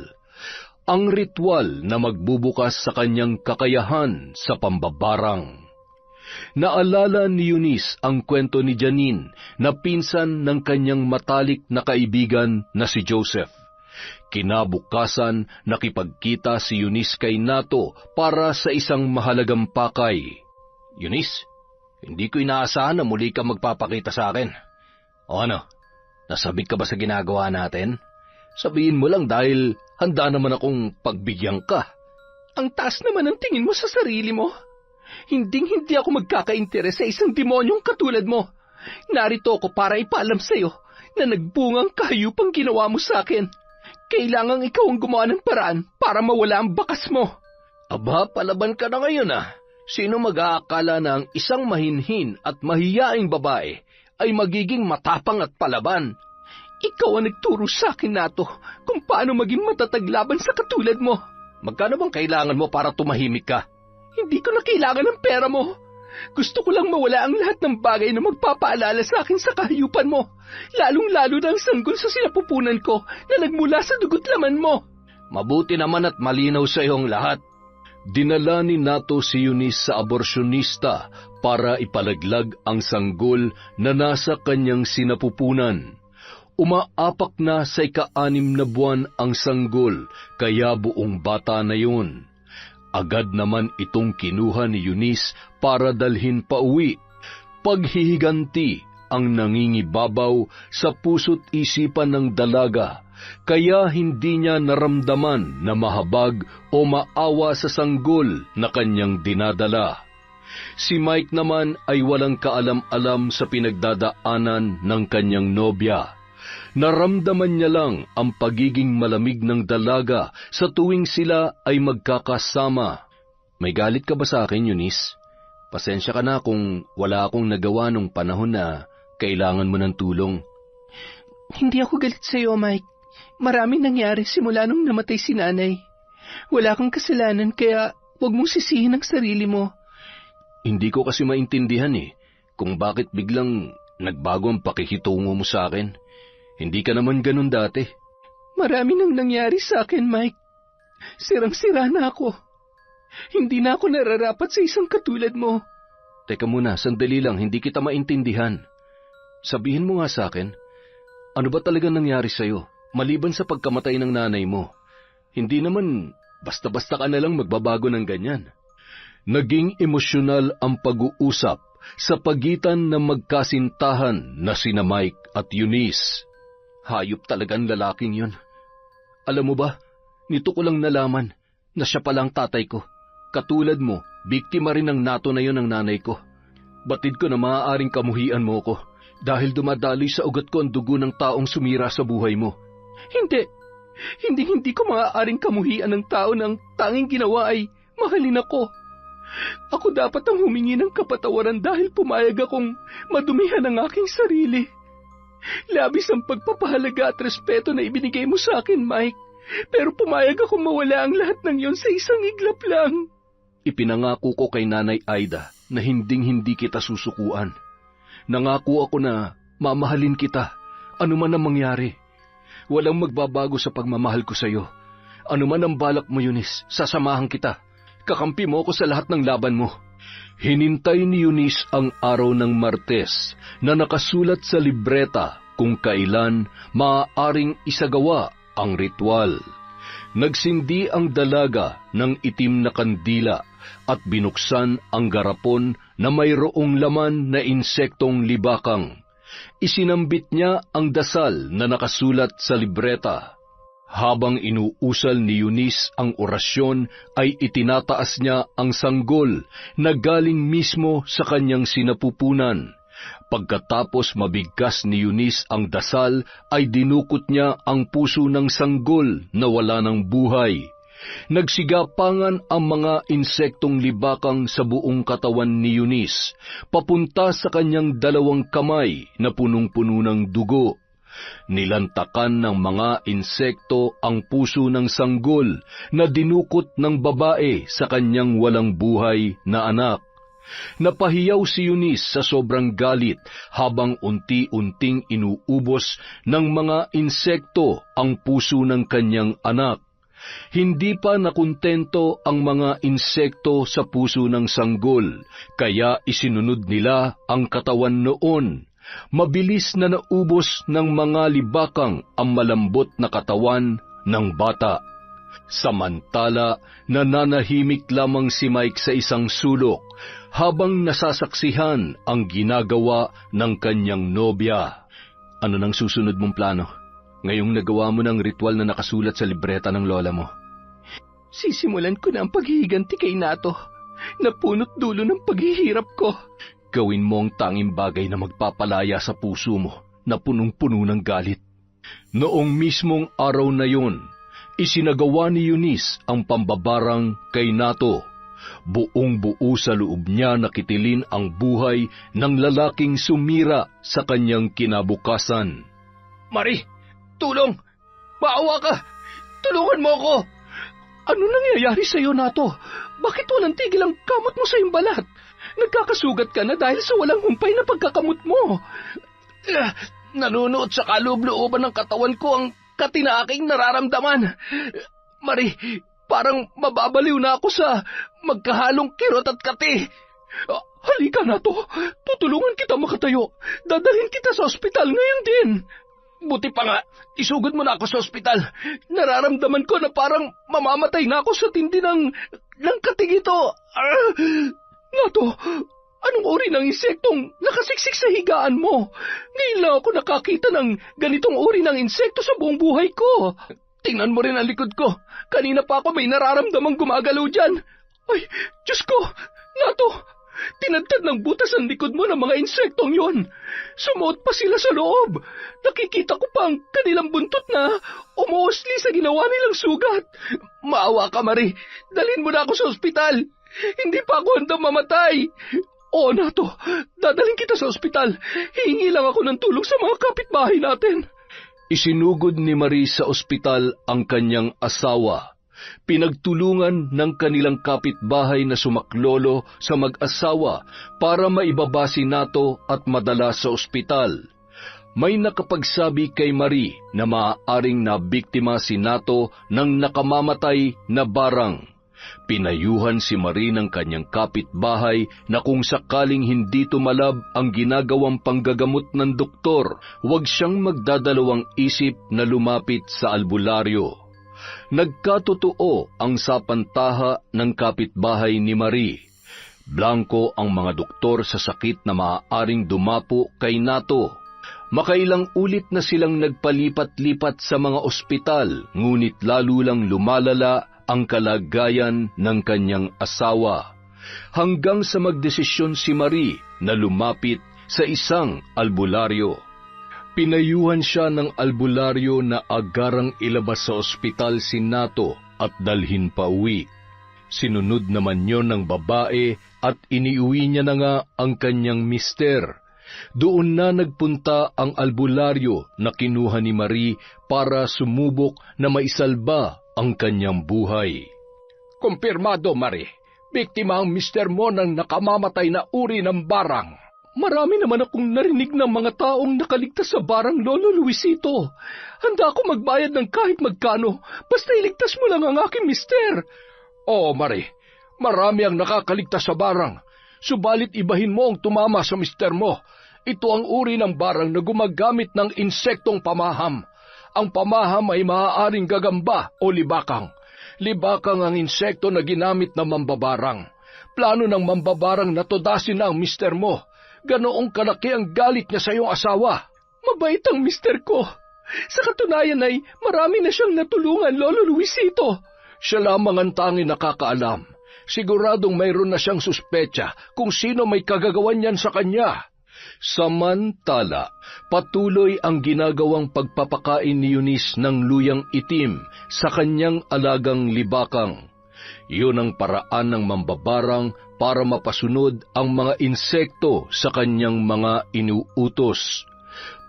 Ang ritual na magbubukas sa kanyang kakayahan sa pambabarang. Naalala ni Eunice ang kwento ni Janine na pinsan ng kanyang matalik na kaibigan na si Joseph. Kinabukasan, nakipagkita si Eunice kay Nato para sa isang mahalagang pakay. Eunice, hindi ko inaasahan na muli ka magpapakita sa akin. O ano, nasabik ka ba sa ginagawa natin? Sabihin mo lang dahil handa naman akong pagbigyan ka. Ang taas naman ang tingin mo sa sarili mo. Hinding-hindi ako magkaka-interes sa isang demonyong katulad mo. Narito ako para ipaalam sa'yo na nagbungang kahayupang ginawa mo sa akin. Kailangang ikaw ang gumawa ng paraan para mawala ang bakas mo. Aba, palaban ka na ngayon ah. Sino mag-aakala na ang isang mahinhin at mahiyaing babae ay magiging matapang at palaban? Ikaw ang nagturo sa akin, Nato, kung paano maging matatag laban sa katulad mo. Magkano bang kailangan mo para tumahimik ka? Hindi ko na kailangan ng pera mo. Gusto ko lang mawala ang lahat ng bagay na magpapaalala sa akin sa kahayupan mo, lalong-lalo na ang sanggol sa sinapupunan ko na nagmula sa dugot laman mo. Mabuti naman at malinaw sa iyong lahat. Dinala ni Nato si Eunice sa aborsyonista para ipalaglag ang sanggol na nasa kanyang sinapupunan. Umaapak na sa 6 na buwan ang sanggol, kaya buong bata na yun. Agad naman itong kinuha ni Eunice para dalhin pa uwi. Paghihiganti ang nangingibabaw sa puso't isipan ng dalaga, kaya hindi niya naramdaman na mahabag o maawa sa sanggol na kanyang dinadala. Si Mike naman ay walang kaalam-alam sa pinagdadaanan ng kanyang nobya. Naramdaman niya lang ang pagiging malamig ng dalaga sa tuwing sila ay magkakasama. May galit ka ba sa akin, Eunice? Pasensya ka na kung wala akong nagawa nung panahon na kailangan mo ng tulong. Hindi ako galit sa iyo, Mike. Maraming nangyari simula nung namatay si nanay. Wala kang kasalanan kaya huwag mong sisihin ang sarili mo. Hindi ko kasi maintindihan kung bakit biglang nagbago ang pakikitungo mo sa akin. Hindi ka naman ganun dati. Marami nang nangyari sa akin, Mike. Sirang-sira na ako. Hindi na ako nararapat sa isang katulad mo. Teka muna, sandali lang, hindi kita maintindihan. Sabihin mo nga sa akin, ano ba talaga nangyari sa'yo, maliban sa pagkamatay ng nanay mo? Hindi naman basta-basta ka na lang magbabago ng ganyan. Naging emosyonal ang pag-uusap sa pagitan ng magkasintahan na sina Mike at Eunice. Hayop talagang lalaking yun. Alam mo ba, nito ko lang nalaman na siya palang tatay ko. Katulad mo, biktima rin ng nato na yun ng nanay ko. Batid ko na maaaring kamuhian mo ko dahil dumadaloy sa ugat ko ang dugo ng taong sumira sa buhay mo. Hindi ko maaaring kamuhian ng tao na ang tanging ginawa ay mahalin ako. Ako dapat ang humingi ng kapatawaran dahil pumayag akong madumihan ang aking sarili. Labis ang pagpapahalaga at respeto na ibinigay mo sa akin, Mike. Pero pumayag akong mawala ang lahat ng yon sa isang iglap lang. Ipinangako ko kay Nanay Aida na hinding-hindi kita susukuan. Nangako ako na mamahalin kita, ano man ang mangyari. Walang magbabago sa pagmamahal ko sa iyo. Ano man ang balak mo, Eunice, sasamahan kita. Kakampi mo ako sa lahat ng laban mo. Hinintay ni Eunice ang araw ng Martes na nakasulat sa libreta kung kailan maaaring isagawa ang ritual. Nagsindi ang dalaga ng itim na kandila at binuksan ang garapon na mayroong laman na insektong libakang. Isinambit niya ang dasal na nakasulat sa libreta. Habang inuusal ni Eunice ang orasyon ay itinataas niya ang sanggol na galing mismo sa kanyang sinapupunan. Pagkatapos mabigkas ni Eunice ang dasal ay dinukot niya ang puso ng sanggol na wala ng buhay. Nagsigapangan ang mga insektong libakang sa buong katawan ni Eunice, papunta sa kanyang dalawang kamay na punong-puno ng dugo. Nilantakan ng mga insekto ang puso ng sanggol na dinukot ng babae sa kanyang walang buhay na anak. Napahiyaw si Eunice sa sobrang galit habang unti-unting inuubos ng mga insekto ang puso ng kanyang anak. Hindi pa nakuntento ang mga insekto sa puso ng sanggol, kaya isinunod nila ang katawan noon. Mabilis na naubos ng mga libakang ang malambot na katawan ng bata. Samantala, nananahimik lamang si Mike sa isang sulok habang nasasaksihan ang ginagawa ng kanyang nobya. Ano nang susunod mong plano? Ngayong nagawa mo ng ritual na nakasulat sa libreta ng lola mo. Sisimulan ko na ang paghihiganti kay Nato na punot dulo ng paghihirap ko. Gawin mo ang tanging bagay na magpapalaya sa puso mo na punong-puno ng galit. Noong mismong araw na yon, isinagawa ni Eunice ang pambabarang kay Nato. Buong-buo sa loob niya na kitilin ang buhay ng lalaking sumira sa kanyang kinabukasan. Marie, tulong! Maawa ka! Tulungan mo ako! Ano nangyayari sa iyo, Nato? Bakit walang tigil ang kamot mo sa imbalat? Nagkakasugat ka na dahil sa walang humpay na pagkakamot mo. Nanunuot sa kaloob-looban ng katawan ko ang katinaking nararamdaman. Marie, parang mababaliw na ako sa magkahalong kirot at kati. Halika, Nato. Tutulungan kita makatayo. Dadalhin kita sa ospital ngayon din. Buti pa nga, isugod mo na ako sa ospital. Nararamdaman ko na parang mamamatay na ako sa tindi ng katig ito. Nato, anong uri ng insektong nakasiksik sa higaan mo? Ngayon lang ako nakakita ng ganitong uri ng insekto sa buong buhay ko. Tingnan mo rin ang likod ko. Kanina pa ako may nararamdamang gumagalaw dyan. Ay, Diyos ko! Nato, tinadtad ng butas ang likod mo ng mga insektong yon. Sumuot pa sila sa loob. Nakikita ko pa ang kanilang buntot na umuusli sa ginawa nilang sugat. Maawa ka, Marie. Dalhin mo na ako sa ospital. Hindi pa ako handang mamatay. Oo, Nato. Dadalhin kita sa ospital. Hihingi lang ako ng tulong sa mga kapitbahay natin. Isinugod ni Marie sa ospital ang kanyang asawa. Pinagtulungan ng kanilang kapitbahay na sumaklolo sa mag-asawa para maibaba si Nato at madala sa ospital. May nakapagsabi kay Marie na maaaring nabiktima si Nato ng nakamamatay na barang. Pinayuhan si Marie ng kanyang kapitbahay na kung sakaling hindi tumalab ang ginagawang panggagamot ng doktor, huwag siyang magdadalawang isip na lumapit sa albularyo. Nagkatotoo ang sapantaha ng kapitbahay ni Marie. Blanko ang mga doktor sa sakit na maaaring dumapo kay Nato. Makailang ulit na silang nagpalipat-lipat sa mga ospital, ngunit lalo lang lumalala ang kalagayan ng kanyang asawa. Hanggang sa magdesisyon si Marie na lumapit sa isang albularyo. Pinayuhan siya ng albularyo na agarang ilabas sa ospital si Nato at dalhin pa uwi. Sinunod naman yon ng babae at iniuwi niya na nga ang kanyang mister. Doon na nagpunta ang albularyo na kinuha ni Marie para sumubok na maisalba ang kanyang buhay. Kumpirmado, Marie. Biktima ang mister mo ng nakamamatay na uri ng barang. Marami naman akong narinig ng mga taong nakaligtas sa barang, Lolo Luisito. Handa ako magbayad ng kahit magkano, basta iligtas mo lang ang aking mister. Oo, Marie. Marami ang nakakaligtas sa barang. Subalit ibahin mo ang tumama sa mister mo. Ito ang uri ng barang na gumagamit ng insektong pamaham. Ang pamaham ay maaaring gagamba o libakang. Libakang ang insekto na ginamit ng mambabarang. Plano ng mambabarang na tudasin na ang mister mo. Ganoong kalaki ang galit niya sa iyong asawa. Mabait ang mister ko. Sa katunayan ay marami na siyang natulungan, Lolo Luisito. Siya lamang ang tanging nakakaalam. Siguradong mayroon na siyang suspecha kung sino may kagagawan niyan sa kanya. Samantala, patuloy ang ginagawang pagpapakain ni Eunice ng luyang itim sa kanyang alagang libakang. Iyon ang paraan ng mambabarang para mapasunod ang mga insekto sa kanyang mga inuutos.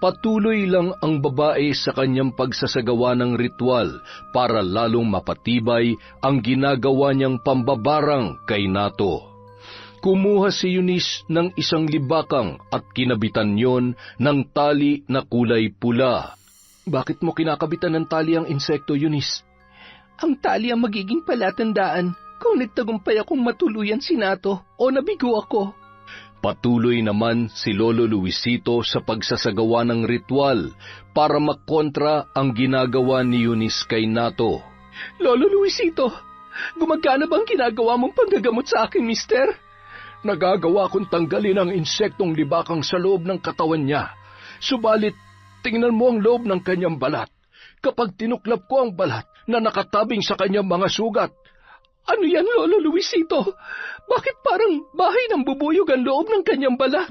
Patuloy lang ang babae sa kanyang pagsasagawa ng ritual para lalong mapatibay ang ginagawa niyang pambabarang kay Nato. Kumuha si Eunice ng isang libakang at kinabitan yon ng tali na kulay pula. Bakit mo kinakabitan ng tali ang insekto, Eunice? Ang tali ang magiging palatandaan kung nagtagumpay akong matuluyan si Nato o nabigo ako. Patuloy naman si Lolo Luisito sa pagsasagawa ng ritual para makontra ang ginagawa ni Eunice kay Nato. Lolo Luisito, gumagana bang ginagawa mong panggagamot sa akin, mister? Nagagawa kong tanggalin ang insektong libakang sa loob ng katawan niya. Subalit, tingnan mo ang loob ng kanyang balat. Kapag tinuklap ko ang balat na nakatabing sa kanyang mga sugat. Ano yan, Lolo Luisito? Bakit parang bahay ng bubuyog ang loob ng kanyang balat?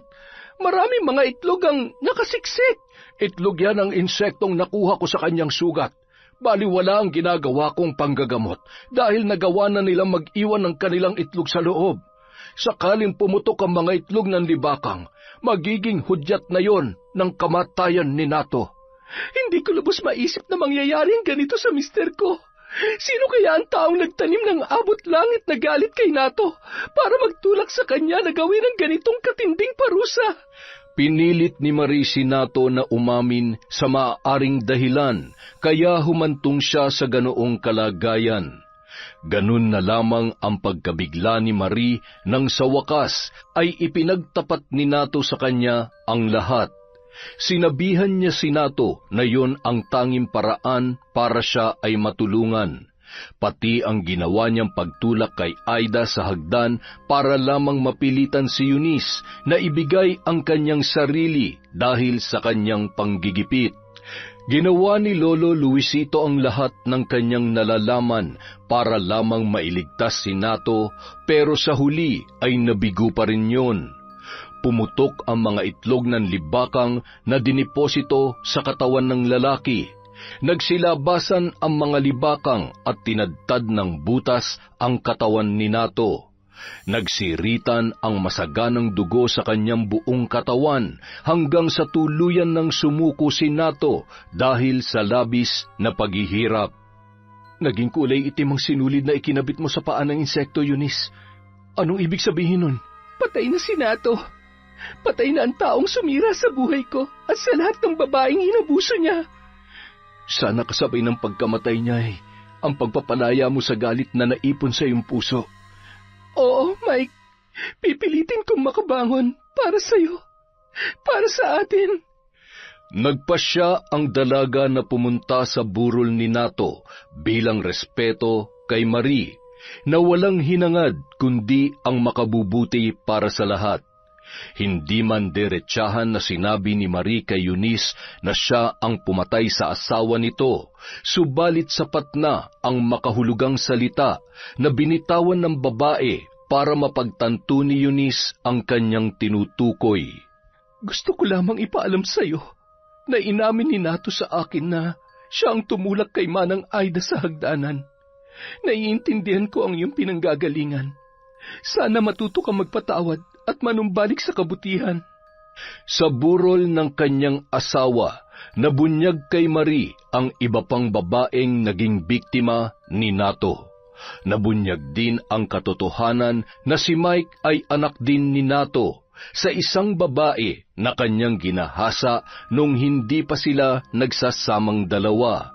Maraming mga itlog ang nakasiksik. Itlog yan ang insektong nakuha ko sa kanyang sugat. Baliwala ang ginagawa kong panggagamot dahil nagawa na nilang mag-iwan ng kanilang itlog sa loob. Sakaling pumutok ang mga itlog ng libakang, magiging hudyat na yon ng kamatayan ni Nato. Hindi ko lubos maisip na mangyayari ang ganito sa mister ko. Sino kaya ang taong nagtanim ng abot langit na galit kay Nato para magtulak sa kanya na gawin ang ganitong katinding parusa? Pinilit ni Marie si Nato na umamin sa maaaring dahilan, kaya humantong siya sa ganoong kalagayan. Ganun na lamang ang pagkabigla ni Marie nang sa wakas ay ipinagtapat ni Nato sa kanya ang lahat. Sinabihan niya si Nato na yon ang tanging paraan para siya ay matulungan. Pati ang ginawa niyang pagtulak kay Aida sa hagdan para lamang mapilitan si Eunice na ibigay ang kanyang sarili dahil sa kanyang panggigipit. Ginawa ni Lolo Luisito ang lahat ng kanyang nalalaman para lamang mailigtas si Nato, pero sa huli ay nabigo pa rin yon. Pumutok ang mga itlog ng libakang na diniposito sa katawan ng lalaki. Nagsilabasan ang mga libakang at tinadtad ng butas ang katawan ni Nato. Nagsiritan ang masaganang dugo sa kanyang buong katawan hanggang sa tuluyan ng sumuko si Nato dahil sa labis na paghihirap. Naging kulay itim ang sinulid na ikinabit mo sa paa ng insekto, Eunice. Anong ibig sabihin nun? Patay na si Nato. Patay na ang taong sumira sa buhay ko at sa lahat ng babaeng inabuso niya. Sana kasabay ng pagkamatay niya ang pagpapalaya mo sa galit na naipon sa iyong puso. Oo, Mike. Pipilitin kong makabangon para sa'yo. Para sa atin. Nagpasya ang dalaga na pumunta sa burol ni Nato bilang respeto kay Marie na walang hinangad kundi ang makabubuti para sa lahat. Hindi man diretsahan na sinabi ni Marie kay Eunice na siya ang pumatay sa asawa nito, subalit sapat na ang makahulugang salita na binitawan ng babae para mapagtanto ni Eunice ang kanyang tinutukoy. Gusto ko lamang ipaalam sa iyo na inamin ni Nato sa akin na siya ang tumulak kay Manang Aida sa hagdanan. Naiintindihan ko ang iyong pinanggagalingan. Sana matuto kang magpatawad at manumbalik sa kabutihan. Sa burol ng kanyang asawa, nabunyag kay Marie ang iba pang babaeng naging biktima ni Nato. Nabunyag din ang katotohanan na si Mike ay anak din ni Nato sa isang babae na kanyang ginahasa nung hindi pa sila nagsasamang dalawa.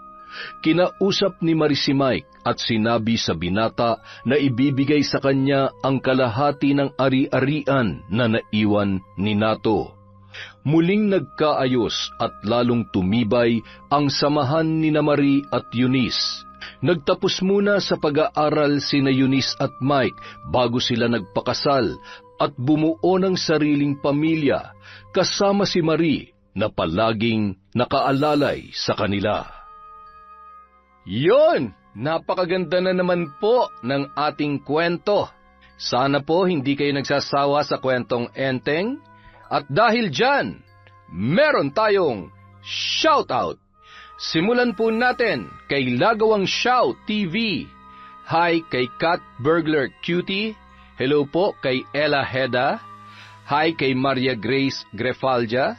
Kinausap ni Marie si Mike at sinabi sa binata na ibibigay sa kanya ang kalahati ng ari-arian na naiwan ni Nato. Muling nagkaayos at lalong tumibay ang samahan ni Marie at Eunice. Nagtapos muna sa pag-aaral sina Eunice at Mike bago sila nagpakasal at bumuo ng sariling pamilya kasama si Marie na palaging nakaalalay sa kanila. Yon! Napakaganda na naman po ng ating kwento. Sana po hindi kayo nagsasawa sa kwentong enteng. At dahil dyan, meron tayong shoutout. Simulan po natin kay Lagawang Shout TV. Hi kay Cat Burglar Cutie. Hello po kay Ella Heda. Hi kay Maria Grace Grefalja.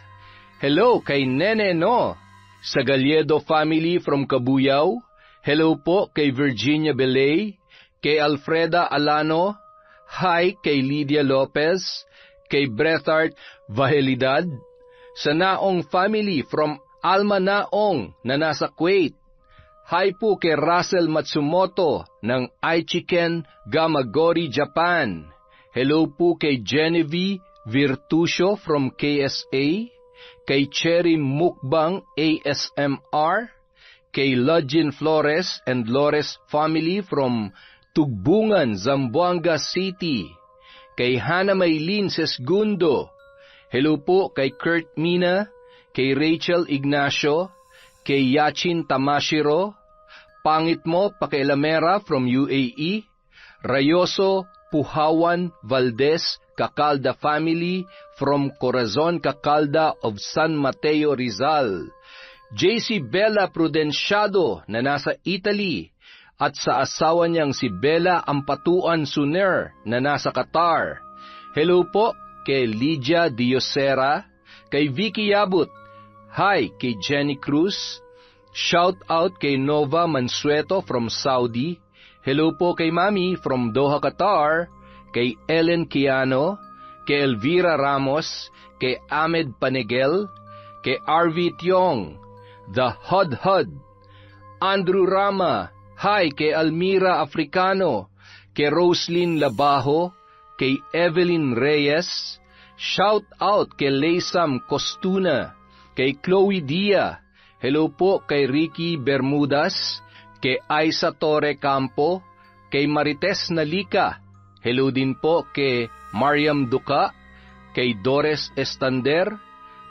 Hello kay Nene No. Sa Galledo family from Cabuyao. Hello po kay Virginia Belay, kay Alfreda Alano, hi kay Lydia Lopez, kay Brethart Vahelidad, sa Naong family from Alma Naong na nasa Kuwait. Hi po kay Russell Matsumoto ng Aichiken, Gamagori, Japan. Hello po kay Genevieve Virtusio from KSA, kay Cherry Mukbang ASMR, kay Lodgin Flores and Lores family from Tugbungan, Zamboanga City, kay Hana Maylin Sesgundo. Hello po kay Kurt Mina, kay Rachel Ignacio, kay Yachin Tamashiro, Pangit mo Pakilamera from UAE, Rayoso Puhawan Valdez Cacalda family from Corazon Cacalda of San Mateo, Rizal, JC Bella Prudenciado na nasa Italy, at sa asawa niyang si Bella Ampatuan Suner na nasa Qatar. Hello po kay Lydia Diosera, kay Vicky Yabut, hi kay Jenny Cruz, shout out kay Nova Mansueto from Saudi, hello po kay Mami from Doha, Qatar, kay Ellen Kiano, kay Elvira Ramos, kay Ahmed Panegel, kay RV Tiong, The Hud, Andrew Rama, hi kay Almira Africano, kay Roslyn Labajo, kay Evelyn Reyes, shout out kay Leysam Costuna, kay Chloe Dia, hello po kay Ricky Bermudas, kay Aisa Torre Campo, kay Marites Nalika, hello din po kay Mariam Duca, kay Dores Estander,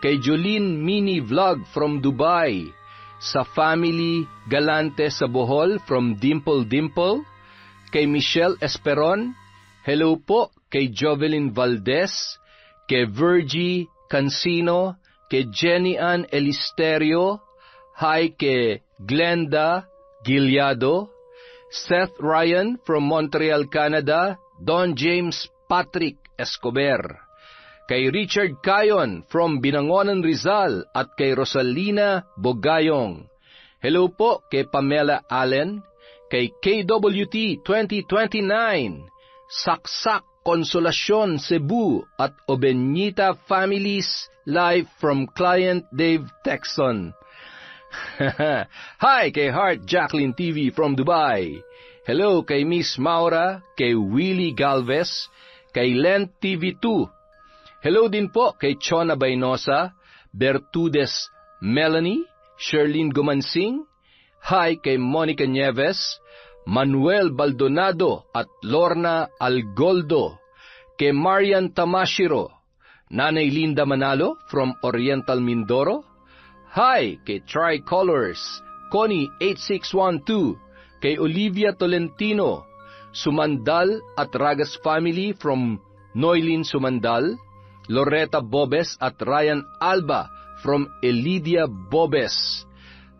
kay Jolene Mini Vlog from Dubai, sa family Galante sa Bohol from Dimple, kay Michelle Esperon, hello po kay Jovelyn Valdez, kay Virgie Cancino, kay Jenny Ann Elisterio, hi kay Glenda Gileado, Seth Ryan from Montreal, Canada, Don James Patrick Escobar, kay Richard Cayon from Binangonan, Rizal, at kay Rosalina Bogayong. Hello po kay Pamela Allen, kay KWT 2029, Saksak Konsolasyon Cebu at Obenita Families live from client Dave Texon. Hi kay Heart Jacqueline TV from Dubai. Hello kay Miss Maura, kay Willie Galvez, kay Lent TV2. Hello din po kay Chona Baynosa, Bertudes Melanie, Sherlyn Gumansing. Hi kay Monica Nieves, Manuel Baldonado at Lorna Algoldo, kay Marian Tamashiro, Nanay Linda Manalo from Oriental Mindoro. Hi kay Tricolors, Connie 8612, kay Olivia Tolentino, Sumandal at Ragas family from Noylin Sumandal, Loretta Bobes at Ryan Alba from Elidia Bobes.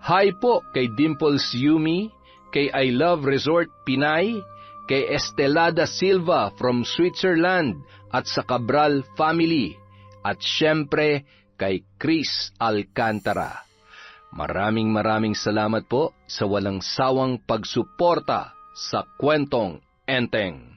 Hi po kay Dimples Yumi, kay I Love Resort Pinay, kay Estelada Silva from Switzerland at sa Cabral family, at syempre kay Chris Alcantara. Maraming salamat po sa walang sawang pagsuporta sa Kwentong Enteng.